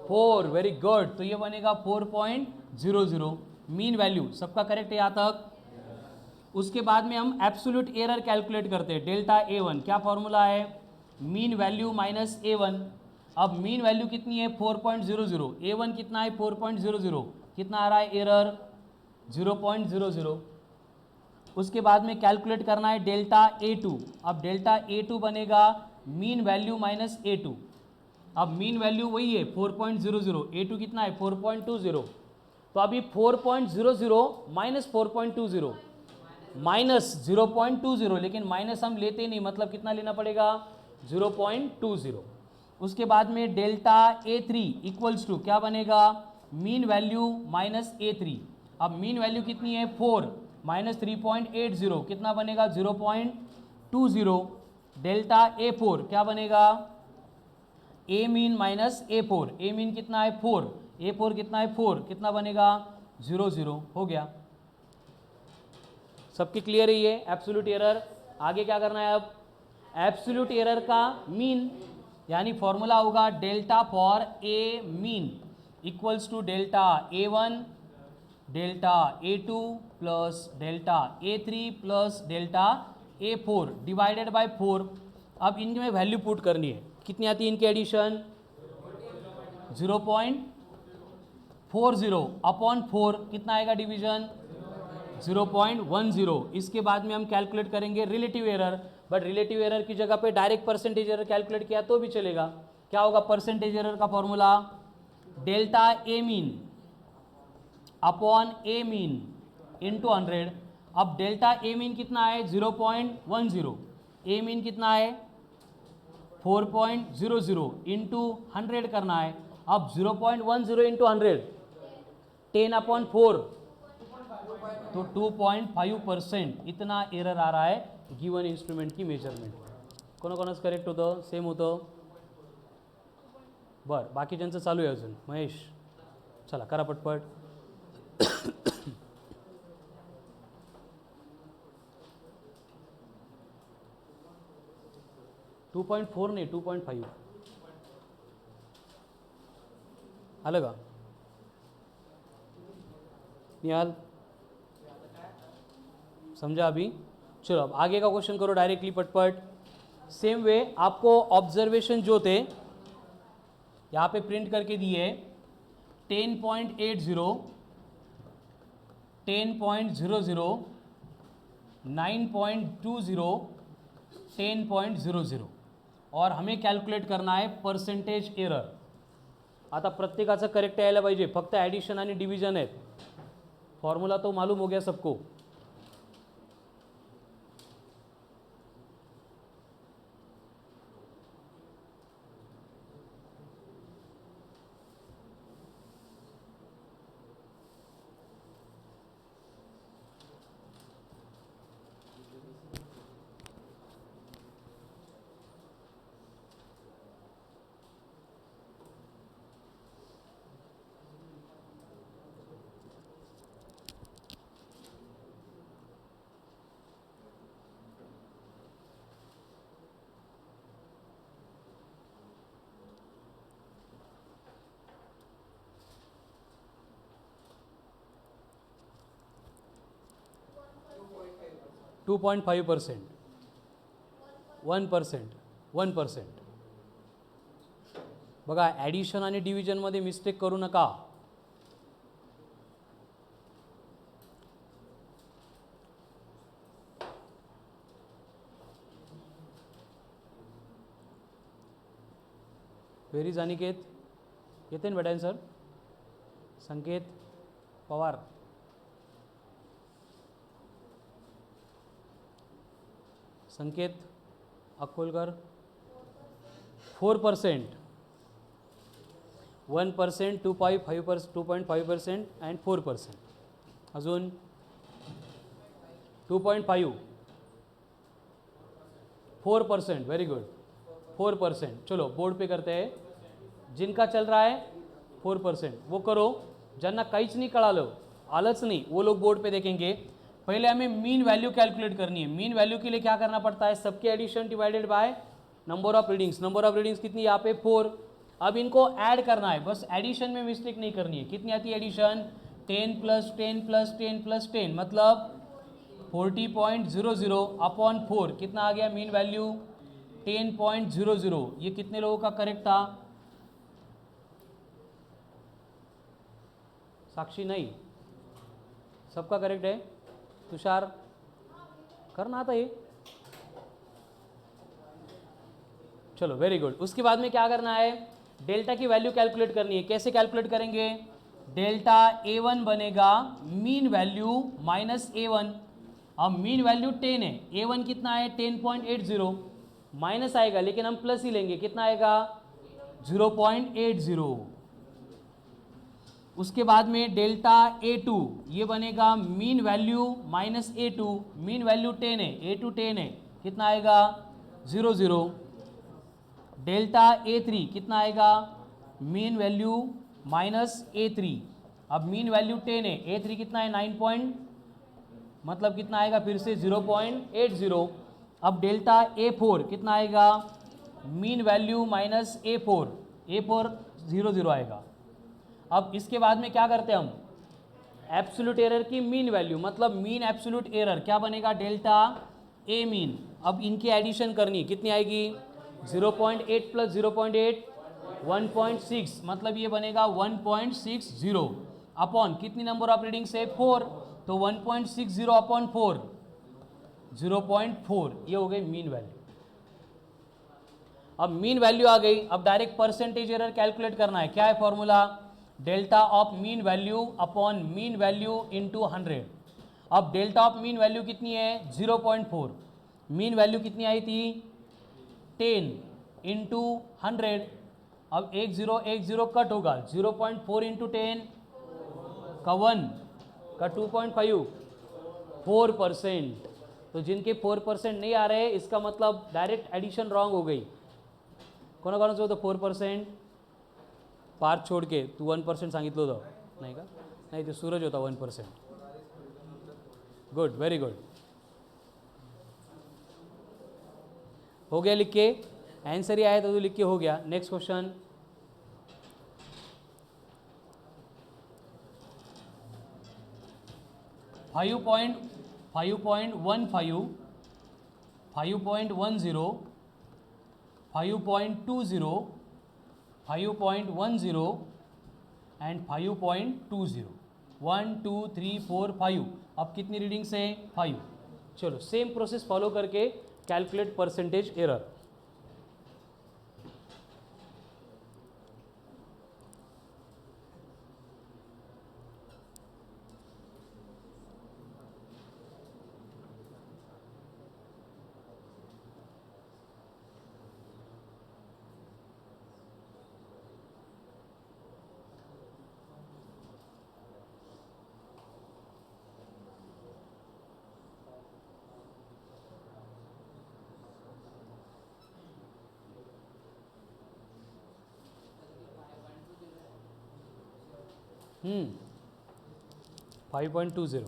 4, वेरी गुड। तो ये बनेगा 4.00 मीन वैल्यू। सबका करेक्ट है यहाँ तक। उसके बाद में हम एब्सोल्यूट एरर कैलकुलेट करते हैं, डेल्टा A1। क्या फॉर्मूला है, मीन वैल्यू माइनस A1। अब मीन वैल्यू कितनी है, 4.00, A1 कितना है 4.00, कितना आ रहा है एरर, 0.00। उसके बाद में कैलकुलेट करना है डेल्टा A2। अब डेल्टा A2 बनेगा मीन वैल्यू माइनस A2। अब मीन वैल्यू वही है 4.00, A2 कितना है 4.20। तो अभी 4.00 माइनस 4.20 माइनस 0.20, लेकिन माइनस हम लेते नहीं, मतलब कितना लेना पड़ेगा, 0.20। उसके बाद में डेल्टा A3 इक्वल्स टू क्या बनेगा, मीन वैल्यू माइनस A3। अब मीन वैल्यू कितनी है, 4 माइनस 3.80 कितना बनेगा, 0.20। डेल्टा A4 क्या बनेगा, ए मीन माइनस A4। ए मीन कितना है 4, A4 कितना है 4, कितना बनेगा 0.0। हो गया, सबके क्लियर है ये एब्सोल्यूट एरर। आगे क्या करना है, अब एब्सोल्यूट एरर का मीन, यानी फॉर्मूला होगा delta for a mean equals to delta A1 delta A2 plus delta A3 plus delta A4 divided by 4। अब इनमें वैल्यू पुट करनी है, कितनी आती है इनकी एडिशन, 0.40 अपॉन 4 कितना आएगा डिवीजन, 0.10। इसके बाद में हम कैलकुलेट करेंगे relative error, but relative error की जगह पे डायरेक्ट परसेंटेज एरर कैलकुलेट किया तो भी चलेगा। क्या होगा परसेंटेज एरर का formula, delta A mean upon A mean into 100। अब डेल्टा ए मीन कितना है 0.10, ए मीन कितना है 4.00 इंटू 100 करना है। अब 0.10 इंटू 100, 10/4, तो 2.5% इतना एरर आ रहा है गिवन इंस्ट्रूमेंट की मेजरमेंट। कोणाकोणाच करेक्ट होतं, सेम होतं, बरं बाकी ज्यांचं चालू आहे अजून, महेश चला करा पटपट। 2.4 नहीं 2.5 आलं का निहाल, समझा अभी। चलो अब आगे का क्वेश्चन करो डायरेक्टली पटपट। सेम वे आपको ऑब्जर्वेशन जो थे यहाँ पे प्रिंट करके दिए, 10.80, 10.00, 9.20, 10.00 और हमें कॅल्क्युलेट करना आहे पर्सेंटेज एरर. आता प्रत्येकाचं करेक्ट यायला पाहिजे, फक्त ॲडिशन आणि डिव्हिजन आहेत. फॉर्म्युला तो मालूम हो गया सबको. टू 2.5%, 1%. बघा ॲडिशन आणि डिव्हिजनमध्ये मिस्टेक करू नका. Where is Aniket? येते ना बेटा सर? संकेत पवार, संकेत अक्कोलकर. 4%, 1%, 2.5% अँड 4%. अजून 2.5, 4%. Very good, 4%. चलो बोर्ड पे करते हैं. जिनका चल रहा है 4% वो करो. ज्यांना काहीच नाही कळालं, आलंच नहीं, वो लोग बोर्ड पे देखेंगे. पहले हमें मीन वैल्यू कैलकुलेट करनी है. मीन वैल्यू के लिए क्या करना पड़ता है? सबके addition divided by number of readings. Number of readings कितनी? यहाँ पे 4. अब इनको ऐड करना है, बस एडिशन में मिस्टेक नहीं करनी है. कितनी आती है एडिशन? 10 + 10 + 10 + 10 मतलब 40.00 अपॉन 4. कितना आ गया मीन वैल्यू? 10.00. ये कितने लोगों का करेक्ट था? साक्षी नहीं, सबका करेक्ट है. तुषार करना आता ये. चलो वेरी गुड. उसके बाद में क्या करना है? डेल्टा की वैल्यू कैलकुलेट करनी है. कैसे कैलकुलेट करेंगे? डेल्टा A1 बनेगा मीन वैल्यू माइनस A1. अब मीन वैल्यू 10 है, A1 कितना है? 10.80. माइनस आएगा लेकिन हम प्लस ही लेंगे. कितना आएगा? 0.80. उसके बाद में डेल्टा A2 ये बनेगा mean value minus A2. Mean value 10 है, A2 10 है, कितना आएगा? 0.0. डेल्टा A3 कितना आएगा? Mean value minus A3. अब मीन वैल्यू 10 है, A3 कितना है? 9 मतलब कितना आएगा? फिर से 0.80. अब डेल्टा A4 कितना आएगा? Mean value minus A4. A4 0.0 आएगा. अब इसके बाद में क्या करते हैं हम? एब्सोल्यूट एरर की मीन वैल्यू मतलब मीन एब्सोल्यूट एरर क्या बनेगा? Delta A mean. अब इनकी एडिशन करनी है, कितनी आएगी? 0.8 + 0.8 1.6 मतलब ये बनेगा 1.60 अपॉन कितनी नंबर ऑफ रीडिंग से? 4. तो 1.60 अपॉन 4 0.4. ये हो गई मीन वैल्यू. अब मीन वैल्यू आ गई. अब डायरेक्ट परसेंटेज एरर कैलकुलेट करना है. क्या है formula? Delta of mean value upon mean value into 100. अब डेल्टा ऑफ मीन वैल्यू कितनी है? 0.4. मीन वैल्यू कितनी आई थी? 10 इंटू 100. अब 1 0 कट होगा. 0.4 इंटू 10 का 1 का 2.5 4%. तो जिनके 4% नहीं आ रहे इसका मतलब डायरेक्ट एडिशन रॉन्ग हो गई. कोणाकोणाचं होतं 4%? पार्थ छोड़ के. तू 1% सांगितलं होतं नाही का? नाही, ते सूरज होता 1%. Good, very good. हो गया लिख के? आंसर ही आया तो लिख के हो गया. Next question. Five point 5.15 5.10 5.20 5.10 and 5.20. 1 2 3 4 5. अब कितनी रीडिंग्स है? 5. चलो सेम प्रोसेस फॉलो करके कैलकुलेट परसेंटेज एरर. 5.20.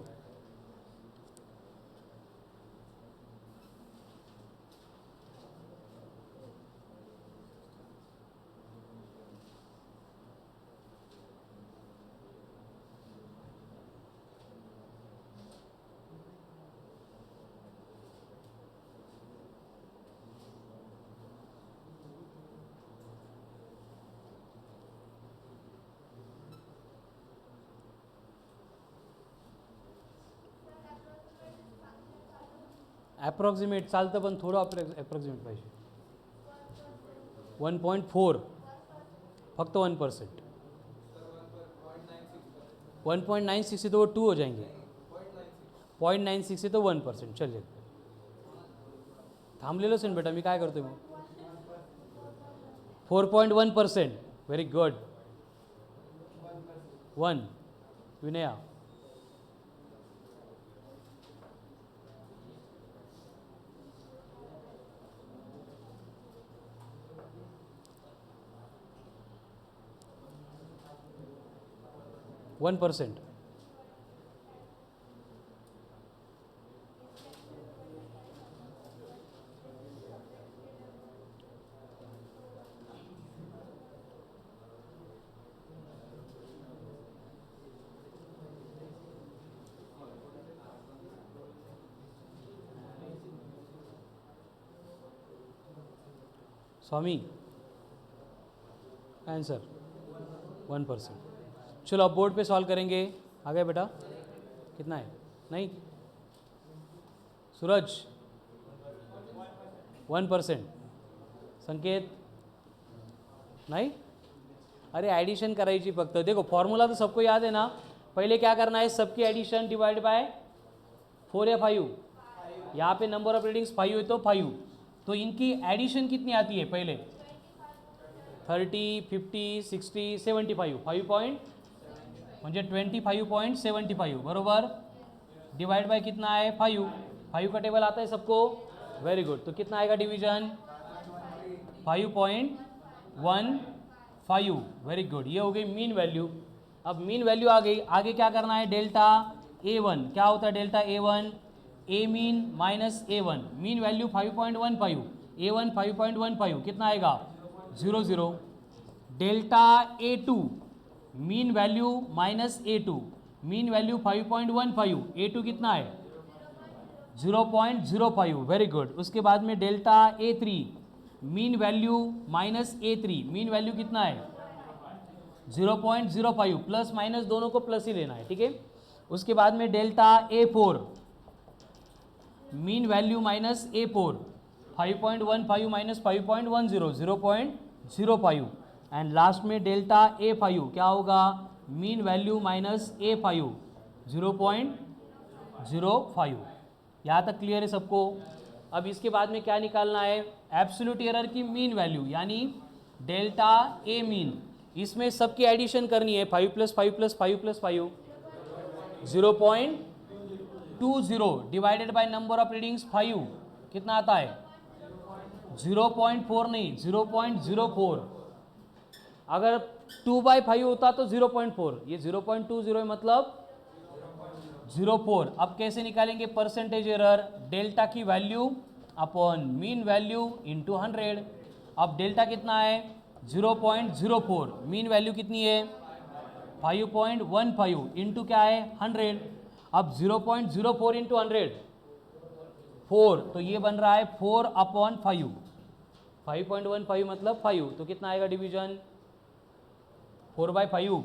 ॲप्रॉक्सिमेट चालतं पण थोडं ॲप्रॉक्सिमेट पाहिजे. 1.4 फक्त 1%. 1.96 से तो वो 2 हो जाएंगे. 0.96 से तो 1%. चलिए थांबलेलोच आहे बेटा मी काय करतोय मग. 4.1%. Very good. 1 विनया. 1%. स्वामी आंसर 1%. चलो अब बोर्ड पे सॉल्व करेंगे. आ गए बेटा. कितना है? नहीं सूरज 1%. संकेत नहीं. अरे एडिशन करायची फक्त. देखो फॉर्मूला तो सबको याद है ना. पहले क्या करना है, सबकी एडिशन डिवाइड बाय 4 या 5. यहाँ पे नंबर ऑफ रीडिंग्स 5 है तो 5. तो इनकी एडिशन कितनी आती है पहले 30, 50, 60, 75. 5 म्हणजे 25.75 बरोबर. डिवाइड बाय कितना है 5. 5 का टेबल आता है सबको. Very good. तो कितना आएगा डिवीजन 5.15. Very good. ये हो गई मीन वैल्यू. अब मीन वैल्यू आ गई. आगे क्या करना है डेल्टा A1. क्या होता है delta A1? A mean minus A1. Mean value 5.15. A1 5.15 कितना आएगा 0. Delta A2 mean value minus A2. Mean value 5.15. A2 कितना है 0.05. Very good. उसके बाद में delta A3 mean value minus A3. Mean value कितना है 0.05. प्लस माइनस दोनों को प्लस ही लेना है. ठीक है. उसके बाद में delta A4 mean value minus A4 5.15 minus 5.10 0.05. And last में डेल्टा A5 क्या होगा मीन वैल्यू माइनस A5 0.05. यहाँ तक क्लियर है सबको. अब इसके बाद में क्या निकालना है एब्सोल्यूट एरर की मीन वैल्यू यानी डेल्टा A मीन. इसमें सबकी एडिशन करनी है 5 + 5 + 5 + 5 0.20 divided by number of readings 5 कितना आता है 0.4 नहीं 0.04. अगर 2/5 होता तो 0.4. ये 0.20 मतलब 0.4. अब कैसे निकालेंगे परसेंटेज एरर डेल्टा की value upon mean value into 100. अब डेल्टा कितना है 0.04. मीन वैल्यू कितनी है 5.15 इंटू क्या है 100. अब 0.04 इंटू 100 4. तो ये बन रहा है 4/5. 5.15 मतलब 5. तो कितना आएगा डिवीजन 4/5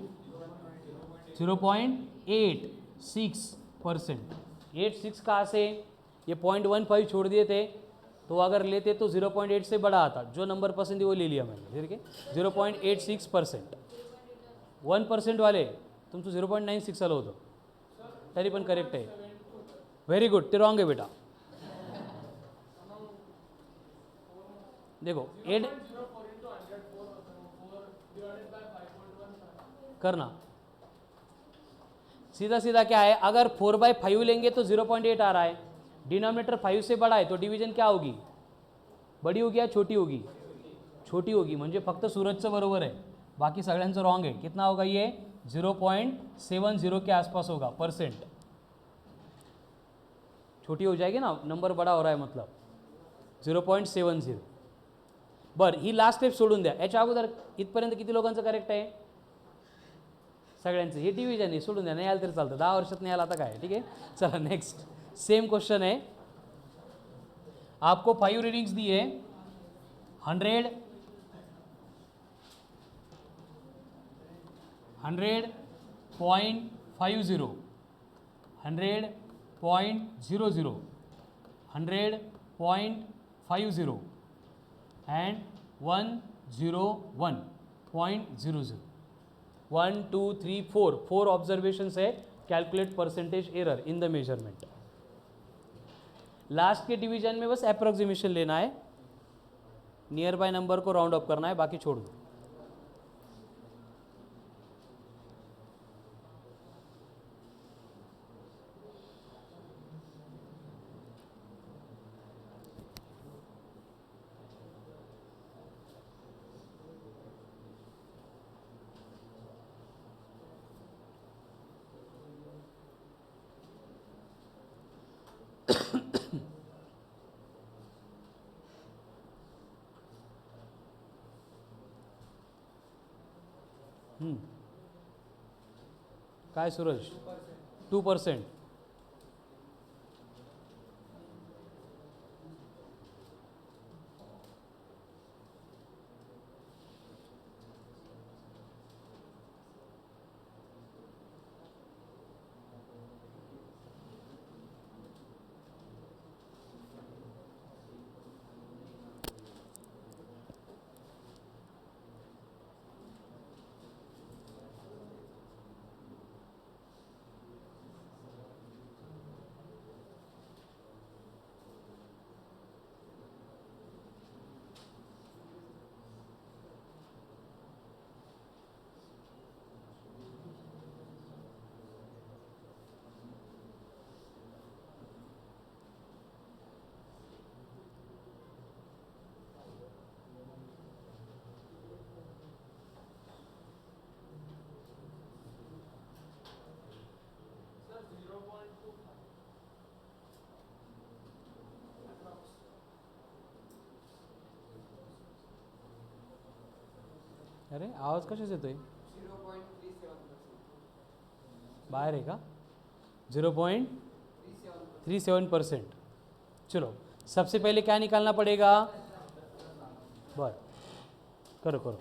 0.86%. 86 कहाँ से ये 0.15 छोड़ दिए थे तो अगर लेते तो 0.8 से बड़ा आता. जो नंबर पसंद है वो ले लिया मैंने. ठीक है 0.86%. 1% वाले तुमचं 0.96 आलं होतं तरी पण करेक्ट आहे. Very good. ते रॉंग आहे बेटा. देखो एड करना सीधा सीधा क्या है अगर 4/5 लेंगे तो 0.8 आ रहा है. डिनोमिनेटर 5 से बड़ा है तो डिवीजन क्या होगी बड़ी होगी या छोटी होगी छोटी होगी. म्हणजे फक्त सूरजचं बरोबर आहे बाकी सगळ्यांचं रॉंग आहे. कितना होगा ये 0.70 के आसपास होगा परसेंट. छोटी हो जाएगी ना, नंबर बड़ा हो रहा है मतलब 0.70. बरं, ही लास्ट स्टेप सोडून द्या. याच्या अगोदर इथपर्यंत किती लोकांचं करेक्ट आहे? सगळ्यांचं. हे डिव्हिजन आहे, सोडून द्या, नाही आलं तरी चालतं. 10 वर्षात नाही आला आता काय. ठीक आहे, चला नेक्स्ट. सेम क्वेश्चन है. आपको 5 रीडिंग्स दी है. 100, 100.50, 100.00, 100.50 and 101.00. 1 2 3 4 4 ऑब्जर्वेशंस है. Calculate percentage error in the measurement. Last के डिवीजन में बस अप्रोक्सीमेशन लेना है, नियर बाय नंबर को राउंड अप करना है, बाकी छोड़ दो. काय सूरज? 2%. अरे आवाज कशाच येतोय? 0.37%. बाहर है का? 0.37%. चलो, सबसे पहले क्या निकालना पड़ेगा? बर, करो करो.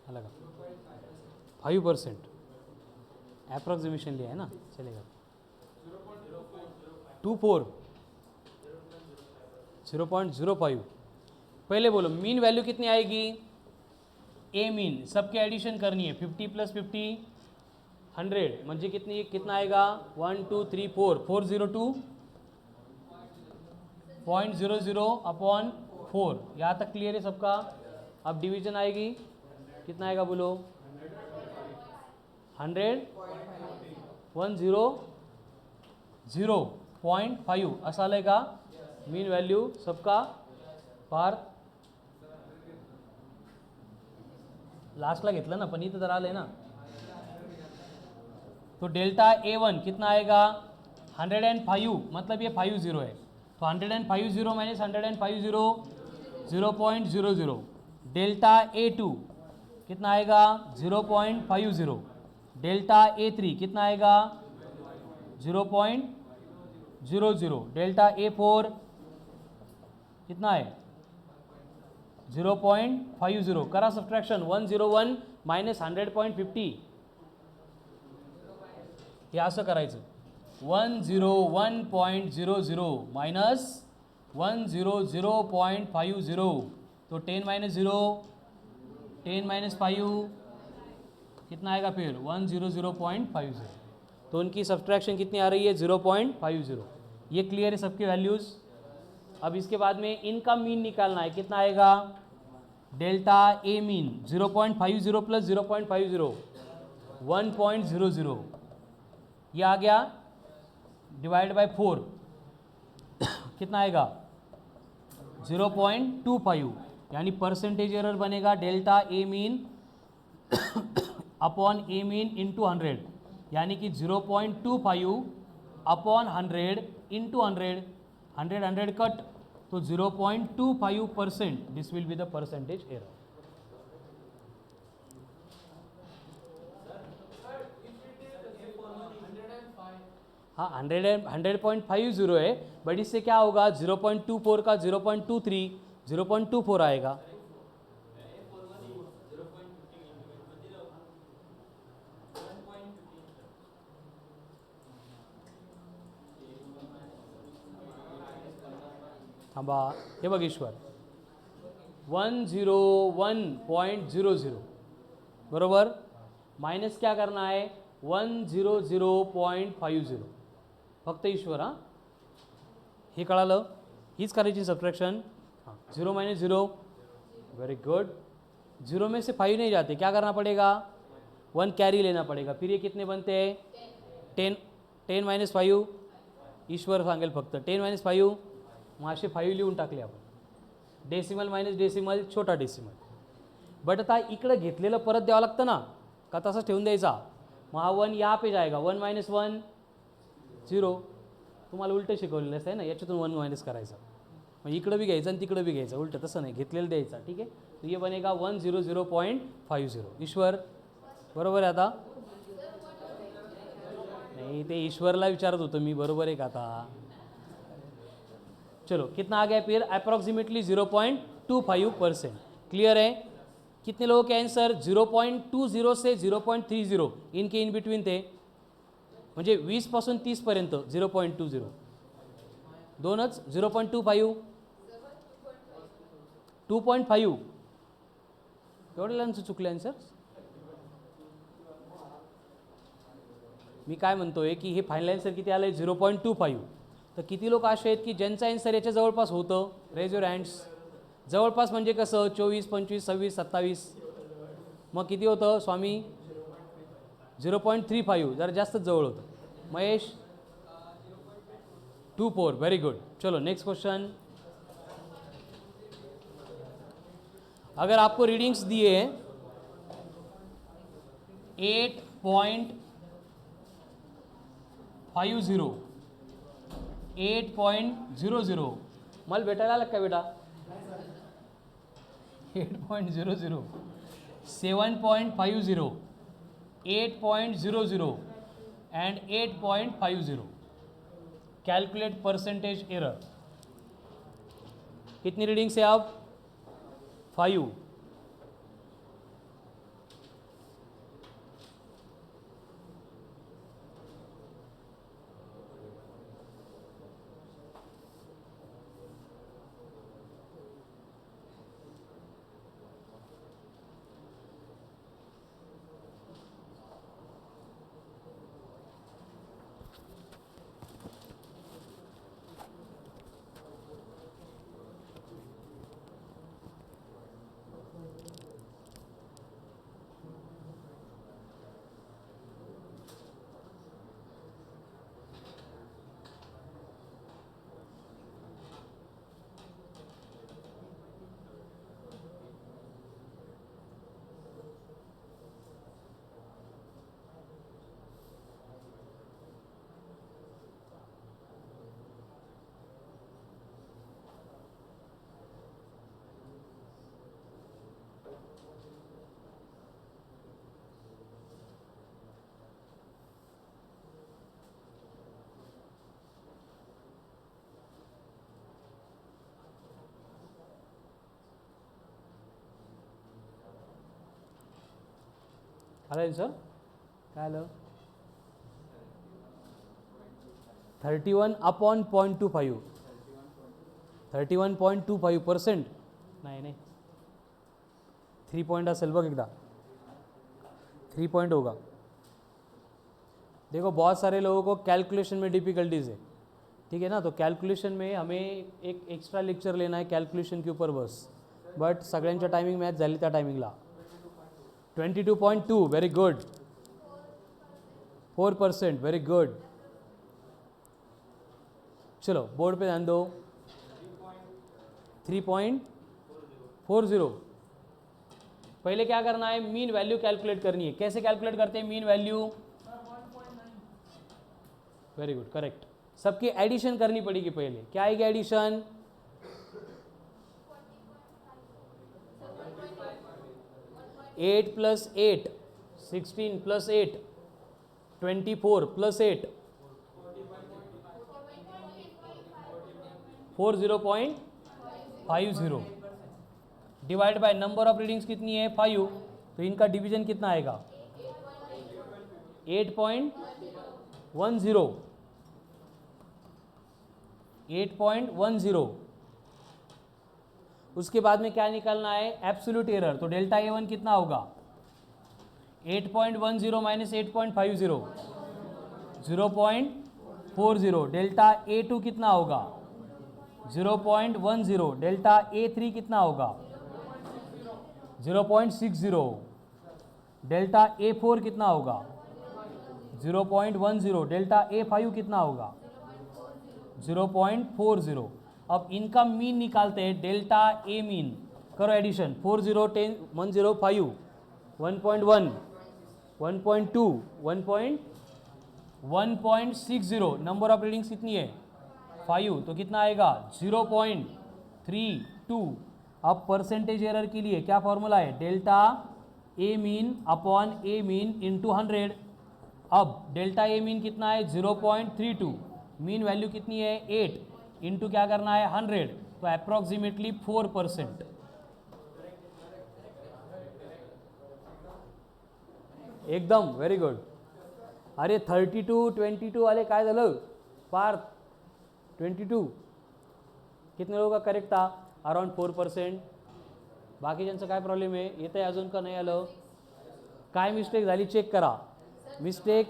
लगा 5%. अप्रॉक्सीमेशन लिया है ना, चलेगा. 24, 0.05. पहले बोलो मीन वैल्यू कितनी आएगी? ए मीन सबके एडिशन करनी है. 50 + 50 100 म्हणजे कितना आएगा? 1 2 3 4 402.00/4. यहाँ तक क्लियर है सबका? अब डिवीजन आएगी, कितना आएगा बोलो? 100.05 असं आलंय का मीन व्हॅल्यू सबका? पार लास्टला घेतलं ना, पण इथं तर आलंय ना. तो डेल्टा A1 कितना आएगा? 105, मतलब ये 50 है. तो 150 माइनस 150 0.00. डेल्टा A2 कितना आएगा? 0.50. डेल्टा A3 कितना आएगा? 0.00. डेल्टा A4 कितना है? 0.50. करा सब्ट्रैक्शन. 101 माइनस 100.50. हे असं करायचं. 101.00 माइनस 100.50. तो 10 माइनस 0 10 माइनस 5 कितना आएगा फिर? 100.50. तो उनकी सब्ट्रैक्शन कितनी आ रही है? 0.50. ये क्लियर है सबकी वैल्यूज़? अब इसके बाद में इनका मीन निकालना है. कितना आएगा? डेल्टा ए मीन 0.50 प्लस 0.50 1.00, ये आ गया डिवाइड बाय 4 कितना आएगा 0.25, यानी परसेंटेज एरर बनेगा delta A mean upon A mean into 100, यानी कि 0.25 अपॉन 100 इंटू 100, 100 कट तो 0.25%, this will be the percentage error. हाँ 100.50 है, बट इससे क्या होगा 0.24 का 0.23 0.24 आएगा. हाँ बा हे बघ ईश्वर 101.00 बरोबर, मायनस क्या करना आहे 100.50 फक्त ईश्वर. हां हे कळालं, हीच करायची सबट्रैक्शन. हाँ 0 माइनस 0, वेरी गुड. 0 में से 5 नहीं जाते, क्या करना पड़ेगा 1 कैरी लेना पड़ेगा. फिर ये कितने बनते हैं 10 माइनस 5, ईश्वर सांगेल फक्त 10 माइनस 5, मग असे 5 लिहून टाकले आपण. डेसिमल मायनस डेसिमल छोटा डेसिमल. बट आता इकडं घेतलेलं परत द्यावं लागतं ना, का तसंच ठेवून द्यायचा. मग हा 1 यहाँ पे जाएगा, 1 माइनस 1 0. तुम्हाला उलटं शिकवलेलं असतं ना, याच्यातून 1 मायनस करायचं. मग इकडं बी घ्यायचं आणि तिकडं बी घ्यायचं, उलटं तसं नाही, घेतलेलं द्यायचा. ठीक आहे, तो ये बनेगा 100.50. ईश्वर बरोबर आहे आता. नहीं ते ईश्वरला विचारत होतो मी, बरोबर आहे का आता. चलो कितना आ गया फिर अप्रॉक्सीमेटली 0.25%. क्लियर है. कितने लोगों के आंसर 0.20 से 0.30 इनके इन बिटवीन थे, म्हणजे 20 पासून 30 पर्यंत 0.20, दोनच 0.25 2.5. एवढ्यालांचं चुकले आन्सर. मी काय म्हणतोय की हे फायनल आन्सर किती आलं 0.25. तर किती लोक असे आहेत की ज्यांचं आन्सर याच्या जवळपास होतं, रेज युअर हँड्स. जवळपास म्हणजे कसं 24 25 26 27, मग किती होतं स्वामी 0.35, जरा जास्तच जवळ होतं. Mahesh 24, very good. चलो नेक्स्ट क्वेश्चन. अगर आपको रीडिंग्स दिए 8.50 8.00, मला भेटायला आलं का बेटा 8.00 7.50 8.00 and 8.50. Calculate percentage error. कितनी रीडिंग से आप 5. आलं सर काय आलं 31 अपॉन 0.25 31.25%. नहीं नहीं 3 पॉइंट असेल बघ एकदा 3 पॉइंट होगा. देखो बहुत सारे लोगों को कैलकुलेशन में डिफ़िकल्टीज़ है, ठीक है ना. तो कैलकुलेशन में हमें एक एक्स्ट्रा लेक्चर लेना है कैलकुलेशन के ऊपर बस. बट सगळ्यांच्या टायमिंग मॅच झाली त्या टायमिंगला. 22.2 व्हेरी गुड. 4% very good. चलो बोर्ड पे ध्यान दो. 3.40. पहले क्या करना है, मीन वैल्यू कैलकुलेट करनी है. कैसे कैलकुलेट करते हैं mean value? Very good, correct. सबकी एडिशन करनी पड़ेगी पहले. क्या आएगी addition? 8 + 8 16 + 8 24 + 8 40.50 divide by number of readings कितनी है 5. तो इनका डिवीजन कितना आएगा 8.10. 8.10. उसके बाद में क्या निकालना है एब्सोल्यूट एरर. तो डेल्टा A1 कितना होगा 8.10 माइनस 8.50 0.40. डेल्टा A2 कितना होगा 0.10. डेल्टा A3 कितना होगा 0.60. डेल्टा A4 कितना होगा 0.10. डेल्टा A5 कितना होगा 0.40. अब इनका मीन निकालते हैं डेल्टा ए मीन. करो एडिशन 40 10 105 1.1 1.2 1.60. नंबर ऑफ रीडिंग्स कितनी है 5. तो कितना आएगा 0.32. अब परसेंटेज एरर के लिए क्या फॉर्मूला है delta A mean upon A mean into 100. अब डेल्टा ए मीन कितना है 0.32. मीन वैल्यू कितनी है 8 इंटू क्या करना है 100. तो अप्रॉक्सीमेटली 4%. एकदम व्हेरी गुड. अरे 32 22 वाले काय झालं पार्थ 22 कितने लोगों का करेक्ट था अराउंड 4%. बाकीच्यांचं काय प्रॉब्लेम आहे येत आहे अजून का नाही आलं काय मिस्टेक झाली चेक करा. मिस्टेक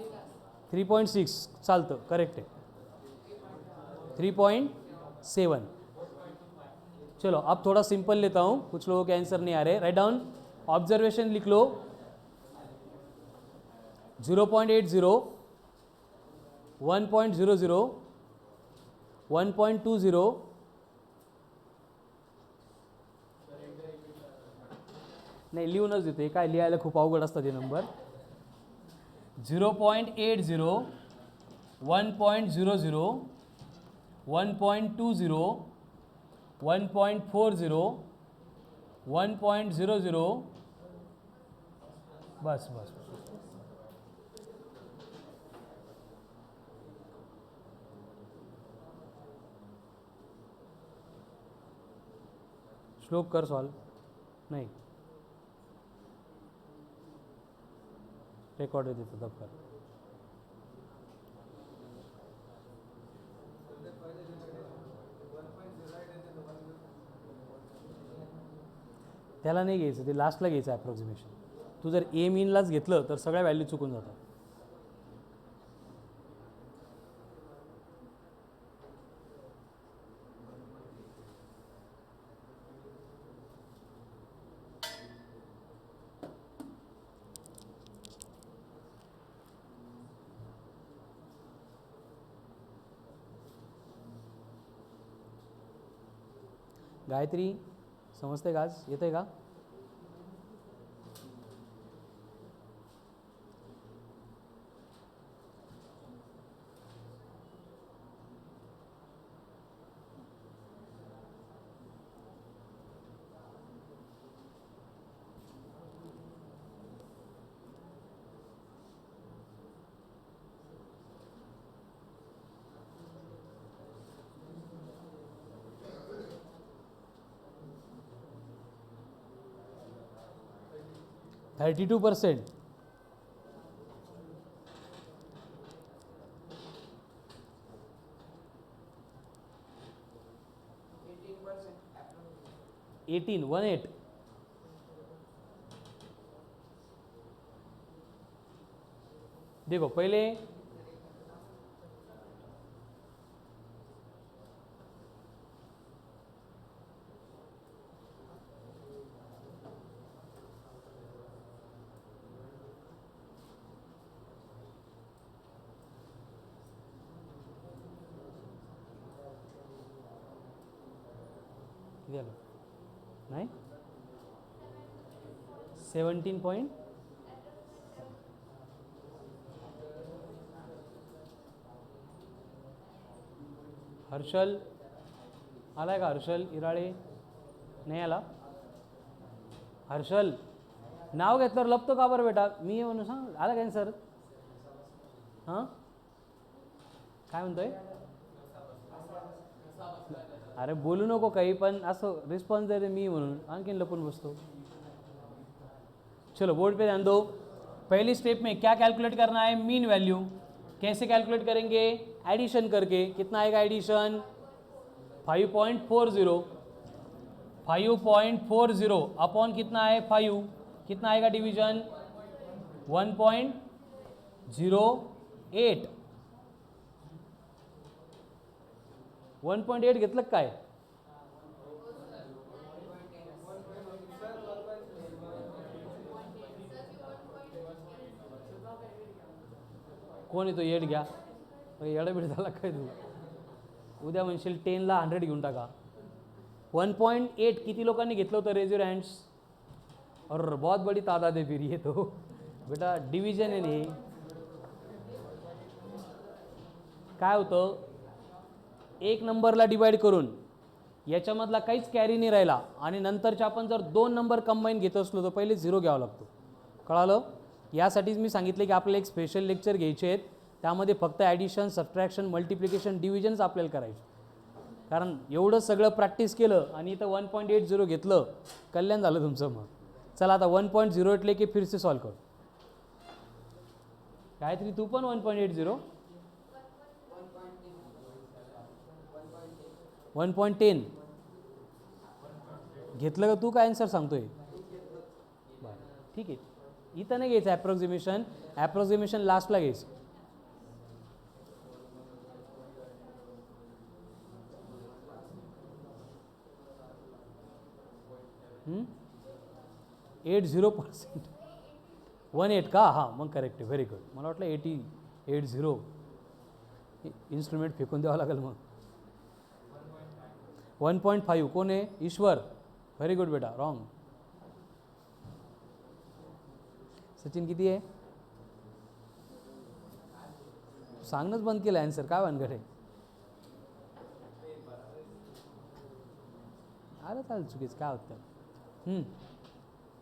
3.6 चालतं करेक्ट आहे 3.7. चलो अब थोड़ा सिंपल लेता हूँ कुछ लोगों के आंसर नहीं आ रहे. राइट डाउन ऑब्जर्वेशन लिख लो 0.80 1.00 1.20 नाही लिहूनच देतो. हे काय लिहायला खूप अवघड असतात हे नंबर. 0.80 1.00 1.20 1.40 1.00 बस बस. श्लोक कर सॉल्व. नहीं रेकॉर्ड देतो तब कर. त्याला नाही घ्यायचं ते लास्टला घ्यायचं अप्रॉक्सिमेशन. तू जर ए मीनलाच घेतलं तर सगळ्या व्हॅल्यू चुकून जातात. गायत्री समजते का आज येते का? % 32%. एटीन 18 देखो पहले किती आलं नाही 17 पॉईंट हर्षल आला आहे का हर्षल इराळे नाही आला हर्षल नाव घेतल्यावर लपतो का बरं बेटा मी म्हणून सांग आला काय सर हां काय म्हणतोय अरे बोलू नको काही पण असं रिस्पॉन्स देते मी म्हणून आणखीन लपून बसतो चलो बोर्ड पे ध्यान दो पहली स्टेप में क्या कैलकुलेट करना है मीन वैल्यू कैसे कैलकुलेट करेंगे एडिशन करके कितना आएगा एडिशन 5.40 5.40 अपॉन कितना है 5 कितना आएगा डिवीजन 1.08 1.8 घेतलं काय कोण येतो 8 घ्या येडाबिड झाला काय तू उद्या म्हणशील 10ला 100 घेऊन टाका 1.8 किती लोकांनी घेतलं होतं रेज युअर हँड्स और बहुत बड़ी तादाद है फिर ये तो बेटा डिवीजन आहे नाही काय होतं एक नंबरला डिवाइड करून याच्यामधला काहीच कॅरी नाही राहिला आणि नंतरच्या आपण जर 2 नंबर कंबाईन घेत असलो तर पहिले 0 घ्यावा लागतो कळालं यासाठीच मी सांगितले की आपल्याला एक स्पेशल लेक्चर घ्यायचे आहेत त्यामध्ये फक्त ॲडिशन सबट्रॅक्शन मल्टिप्लिकेशन डिव्हिजन्स आपल्याला करायचे कारण एवढं सगळं प्रॅक्टिस केलं आणि इथं 1.80 घेतलं कल्याण झालं तुमचं मग चला आता 1.08 लेके फिर से सॉल्व करू गायत्री तू पण 1.80 1.10 घेतलं का तू काय आन्सर सांगतोय बरं ठीक आहे इथं नाही घ्यायचं ॲप्रॉक्सिमेशन लास्टला घ्यायचं 80% 18 का हां मग करेक्ट आहे व्हेरी गुड मला वाटलं 80 इन्स्ट्रुमेंट फेकून द्यावं लागेल मग 1.5 कोण आहे ईश्वर व्हेरी गुड बेटा रॉंग सचिन किती आहे सांगणंच बंद केलं आन्सर काय भानगड आहे अरे चालेल चुकीच काय होतं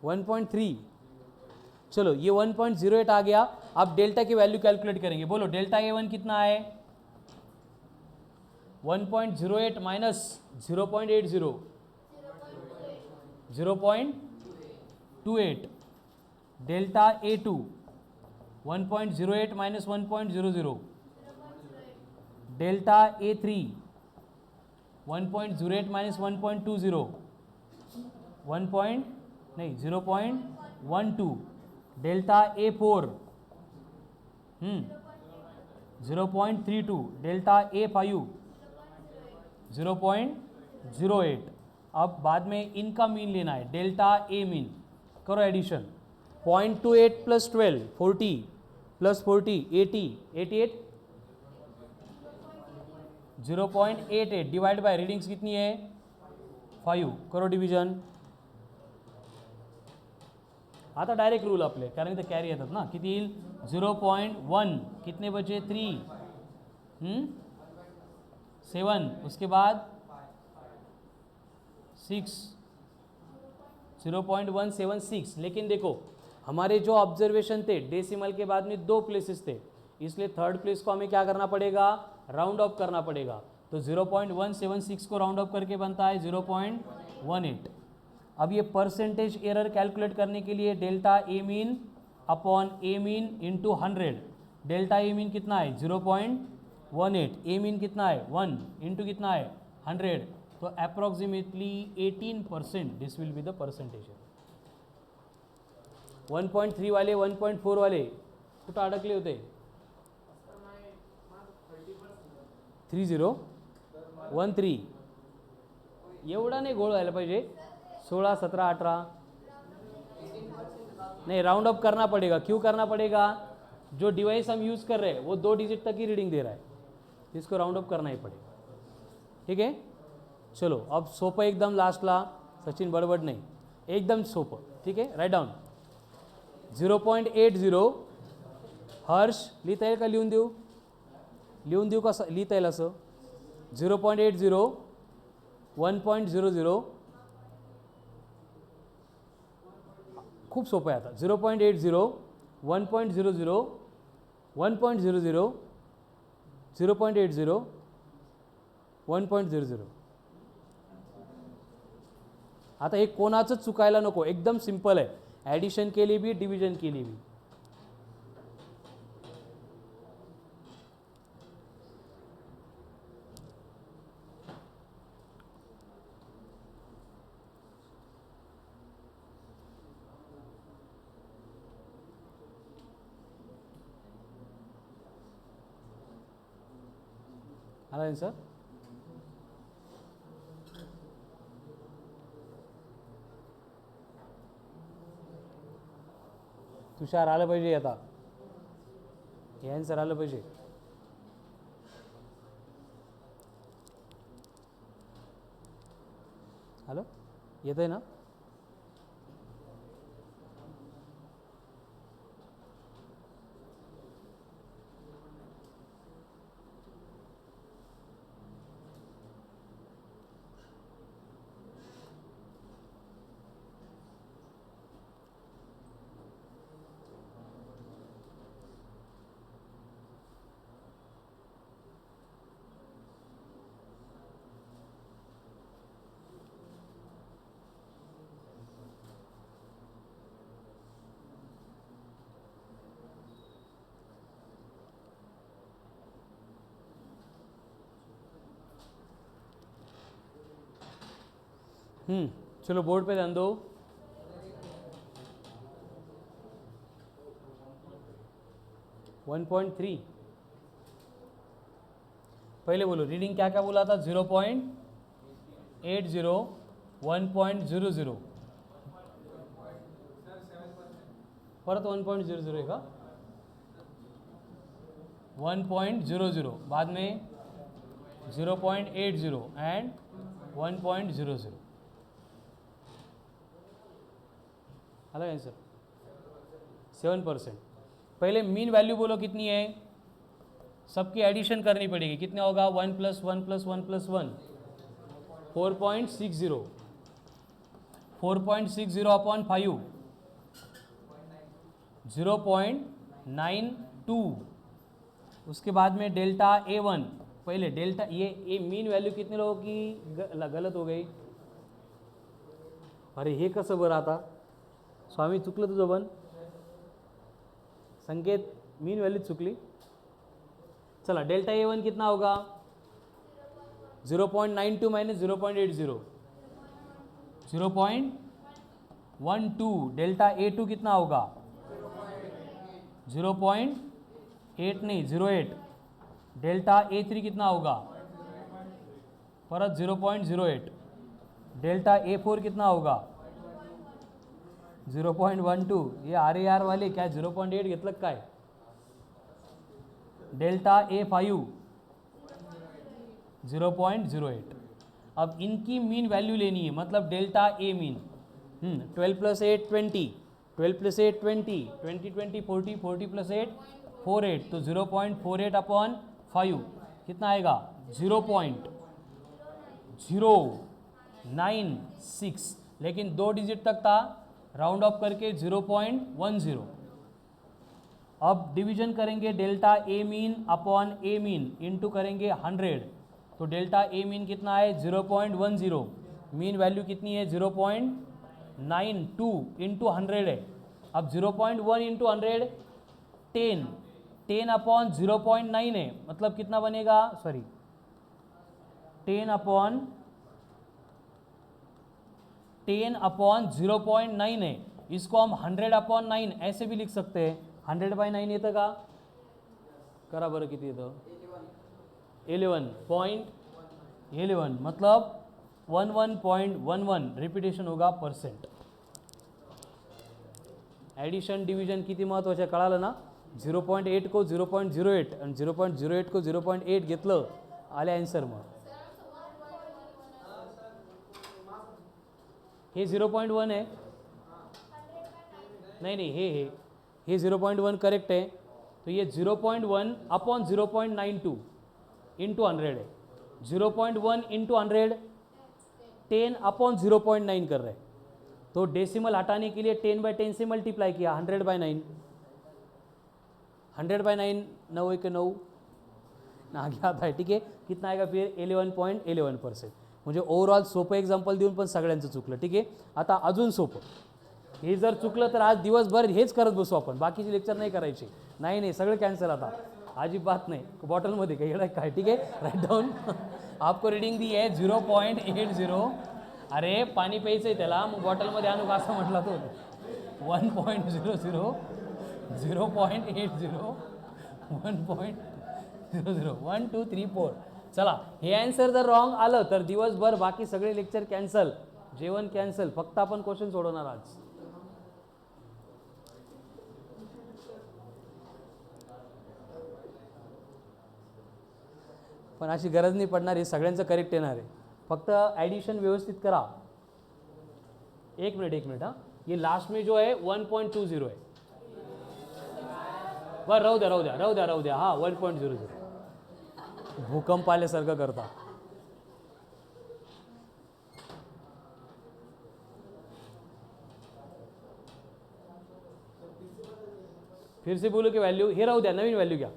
1.3 चलो ये 1.08 आ गया अब डेल्टा की वैल्यू कैलकुलेट करेंगे बोलो डेल्टा A1 कितना है 1.08 minus 0.80 0.28 delta A2 1.08 minus 1.00 delta A3 1.08 minus 1.20 0.12 delta A4 0.32 delta A5 0.08 अब बाद में इनका मीन लेना है डेल्टा A मीन करो addition 0.28 plus 12 40 plus 40 80 88 0.88 divide by readings कितनी है 5 करो डिवीजन आता डायरेक्ट रूल आपले कारण इथं कॅरी येतात ना किती येईल 0.1 कितने बचे 3 7 उसके बाद 6 0.176 लेकिन देखो हमारे जो ऑब्जर्वेशन थे डेसिमल के बाद में 2 प्लेसेस थे इसलिए थर्ड प्लेस को हमें क्या करना पड़ेगा राउंड ऑफ करना पड़ेगा तो 0.176 को राउंड ऑफ करके बनता है 0.18 अब ये परसेंटेज एरर कैलकुलेट करने के लिए delta A mean upon A mean into 100 delta A mean कितना है 0.18 ए मीन कितना है 1 इंटू कितना है 100 तो approximately 18% this will be the percentage 1.3 वाले 1.4 वाले कुठं अडकले होते 3013 एवढा नाही गोळ व्हायला पाहिजे 16 17 18 नहीं राउंड अप करना पड़ेगा क्यों करना पड़ेगा जो डिवाइस हम यूज़ कर रहे हैं वो 2 डिजिट तक ही रीडिंग दे रहा है इसको राउंड अप करना ही पड़ेगा ठीक है चलो अब सोपं एकदम लास्टला, सचिन बडबड नाही, एकदम सोपं. ठीक आहे, राईट डाऊन. 0.80. हर्ष लिहिता येईल का? लिहून देऊ? लिहून देऊ का? लिहिता येईल असं? 0.80, 1.00. खूप सोपं आहे आता. 0.80, 1.00, 1.00, 0.80, 1.00. आता हे कोणाचंच चुकायला नको, एकदम सिंपल आहे. ॲडिशन केली बी, डिव्हिजन केली बी. आला आन्सर? तुषार आलं पाहिजे आता, हे आन्सर आलं पाहिजे. आलं? येतं आहे ना? चलो बोर्ड पे ध्यान दो. वन 1.3. पहले बोलो रीडिंग क्या क्या बोला था? 0.80, 1.00. परत 1.00 आहे का? 1.00, बाद में 0.80 एंड 1.00. अलग आंसर 7%. पहले मीन वैल्यू बोलो कितनी है? सबकी एडिशन करनी पड़ेगी. कितना होगा? 1 + 1 + 1 + 1, 4.60. 4.60 अपॉन 5, 0.92. उसके बाद में डेल्टा A1. पहले डेल्टा ये मीन वैल्यू कितने लोगों की गलत हो गई? अरे हे कसं बरं आता? स्वामी चुकलं तुझं पण. संकेत मीन वैल्यू चुकली. चला डेल्टा A1 कितना होगा? 0.92 माइनस 0.80, 0.12. डेल्टा A2 कितना होगा? 0.8 नहीं 0.8. डेल्टा A3 कितना होगा? परत 0.08. डेल्टा A4 कितना होगा? 0.12. ये RAR वाले क्या 0.8 घेतलं काय? Delta A5 0.08. अब इनकी मीन वैल्यू लेनी है, मतलब डेल्टा ए मीन. 12 + 8 20, 12 + 8 20, 20 20 40, 40 + 8 48. तो 0.48 अपॉन 5 कितना आएगा? 0.096. लेकिन 2 डिजिट तक था, राउंड ऑफ करके 0.10. अब डिवीजन करेंगे delta A mean upon A mean, into करेंगे 100. तो डेल्टा ए मीन कितना है? 0.10. मीन वैल्यू कितनी है? 0.92 इंटू 100 है. अब 0.1 इंटू 100 10. 10 अपॉन 0.9 है, मतलब कितना बनेगा? सॉरी 10 अपॉन 0.9 है. इसको हम 100 अपॉन 9 ऐसे भी लिख सकते हैं. 100/9 येतं का? करा बरं किती येतं? 11.11, मतलब 11.11 रिपीटेशन होगा %. ॲडिशन डिव्हिजन किती महत्त्वाचं आहे कळालं ना? 0.8 को 0.08 आणि 0.08 को 0.8 घेतलं, आले आन्सर. मग हे 0.1 आहे. नहीं नहीं हे 0.1 करेक्ट है. तो ये 0.1 अपॉन 0.92 इंटू 100 है. 0.1 इंटू 100 10 अपॉन 0.9 कर रहे हैं. तो डेसिमल हटाने के लिए 10/10 से मल्टीप्लाई किया. 100/9 100/9 9 1 9 आ गया आता है. ठीक आहे. कितना आएगा फिर 11.11%. म्हणजे ओव्हरऑल सोपं एक्झाम्पल देऊन पण सगळ्यांचं चुकलं. ठीक आहे. आता अजून सोपं. हे जर चुकलं तर आज दिवसभर हेच करत बसू आपण. बाकीचे लेक्चर नाही करायचे. नाही सगळं कॅन्सल आता. अजिबात नाही. बॉटलमध्ये काही येणार काय. ठीक आहे. Write down. आपको रीडिंग दी आहे 0.80. अरे पाणी प्यायचं आहे त्याला, मग बॉटलमध्ये आणू का असं म्हटला तो. 1.00 0.80 1.00 1 2 3 4. चला, हे आन्सर जर रॉंग आलं तर दिवसभर बाकी सगळे लेक्चर कॅन्सल, जेवण कॅन्सल. फक्त आपण क्वेश्चन सोडवणार आज. पण अशी गरज नाही पडणार. हे सगळ्यांचं करेक्ट येणार आहे. फक्त ॲडिशन व्यवस्थित करा. एक मिनट हां. ये लास्ट में जो है 1.20 है. बरं राहू द्या. हां 1.00. भूकंप आल्यासारखं करता. फिर से बोलो कि वैल्यू हे राहू द्या, नवीन वैल्यू घ्या.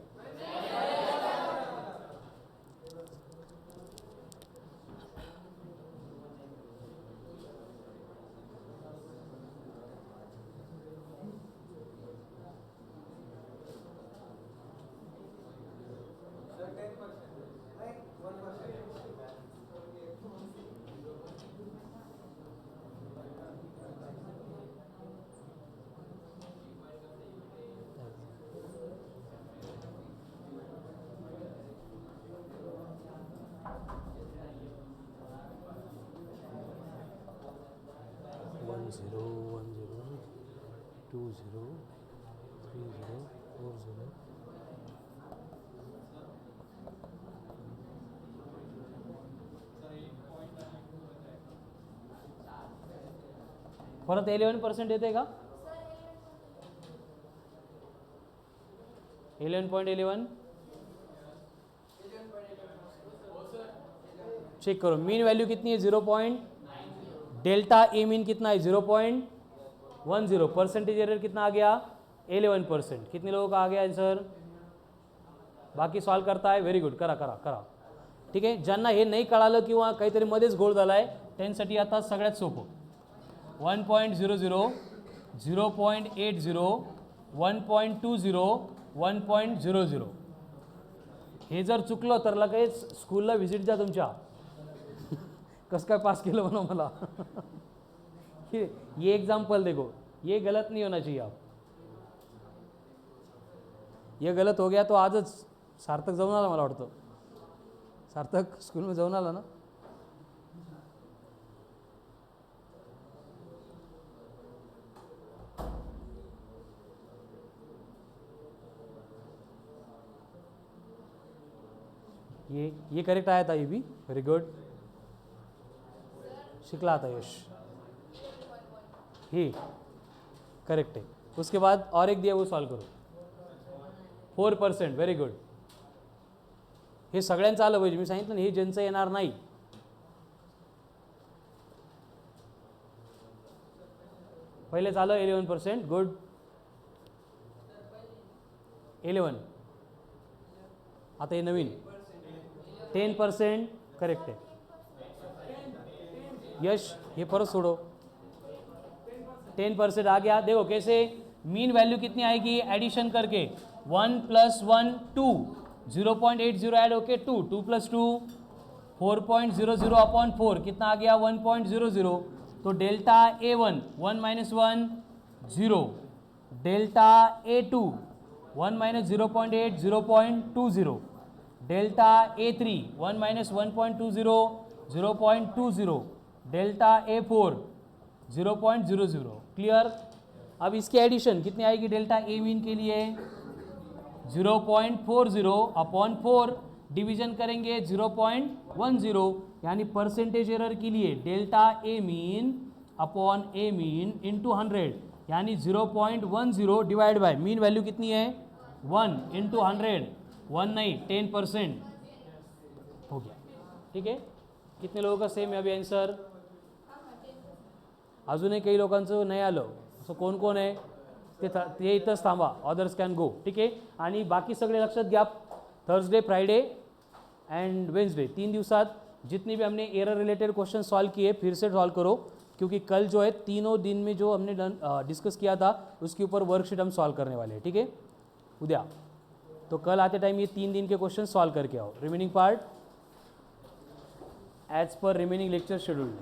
Zero, 1 0, 2 0, 3 0, 4 0. परत 11% येते का? 11.11 चेक करो. मीन वैल्यू कितनी है? 0. डेल्टा ए मीन कितना है? 0.10. परसेंटेज एरर कितना आ गया? 11%. कितने लोगों का आ गया आंसर? बाकी सॉल्व करता है. Very good. करा. ठीक आहे. ज्यांना हे नाही कळालं किंवा काहीतरी मध्येच गोळ झाला आहे त्यांसाठी आता सगळ्यात सोपं. 1.00 0.80 1.20 1.00. हे जर चुकलं तर लगेच स्कूलला व्हिजिट द्या तुमच्या. कसं काय पास केलं म्हणा मला. ये एग्जाम्पल देखो, ये गलत नहीं होना चाहिए. आप ये गलत हो गया तो आजच सार्थक जाऊन आला. मला वाटतं सार्थक स्कूलमध्ये जाऊन आला ना. ये करेक्ट आया था. ये भी वेरी गुड. शिकला आता यश. ही करेक्ट है. उसके बाद और एक दिया वो सॉल्व करो. 4%. Very good. हे सगळ्यांचं आलं पाहिजे. मी सांगितलं ना, हे ज्यांचं येणार नाही. पहिलेच आलं 11%. गुड. 11. आता हे नवीन 10%. करेक्ट है. यश ये परत सोडो. 10% आ गया. देखो कैसे मीन वैल्यू कितनी आएगी एडिशन करके. 1 + 1 2. 0.80 ऐड होके 2 2 + 2 4.00 अपॉन 4 कितना आ गया? 1.00. तो delta A1 1 - 1 0. Delta A2 1 - 0.8 0.20. Delta A3 1 - 1.20 0.20. Delta A4 0.00. Clear. अब इसकी एडिशन कितनी आएगी डेल्टा ए मीन के लिए? 0.40 अपॉन 4. डिवीजन करेंगे 0.10. यानी परसेंटेज एरर के लिए delta A mean upon A mean into 100, यानी 0.10 डिवाइड बाय मीन वैल्यू कितनी है 1 इंटू 100, 1 नहीं 10% हो गया. ठीक आहे. कितने लोगों का सेम आहे अभी आन्सर. अजूनही काही लोकांचं नाही आलं. असं कोण कोण आहे ते इथंच थांबा, अदर्स कॅन गो. ठीक आहे. आणि बाकी सगळे लक्षात घ्या. थर्सडे, फ्राइडे एंड वेंसडे 3 दिवसात जितनी भी हमने एरर रिलेटेड क्वेश्चन सॉल्व किए फिर से सॉल्व करो, क्योंकि कल जो है तीनों दिन में जो हमने डिस्कस किया था उसके ऊपर वर्कशीट हम सॉल्व करने वाले हैं. ठीक है. उद्या तो कल आते टाइम ये 3 दिन के क्वेश्चन सॉल्व करके आओ. Remaining part as per remaining lecture schedule.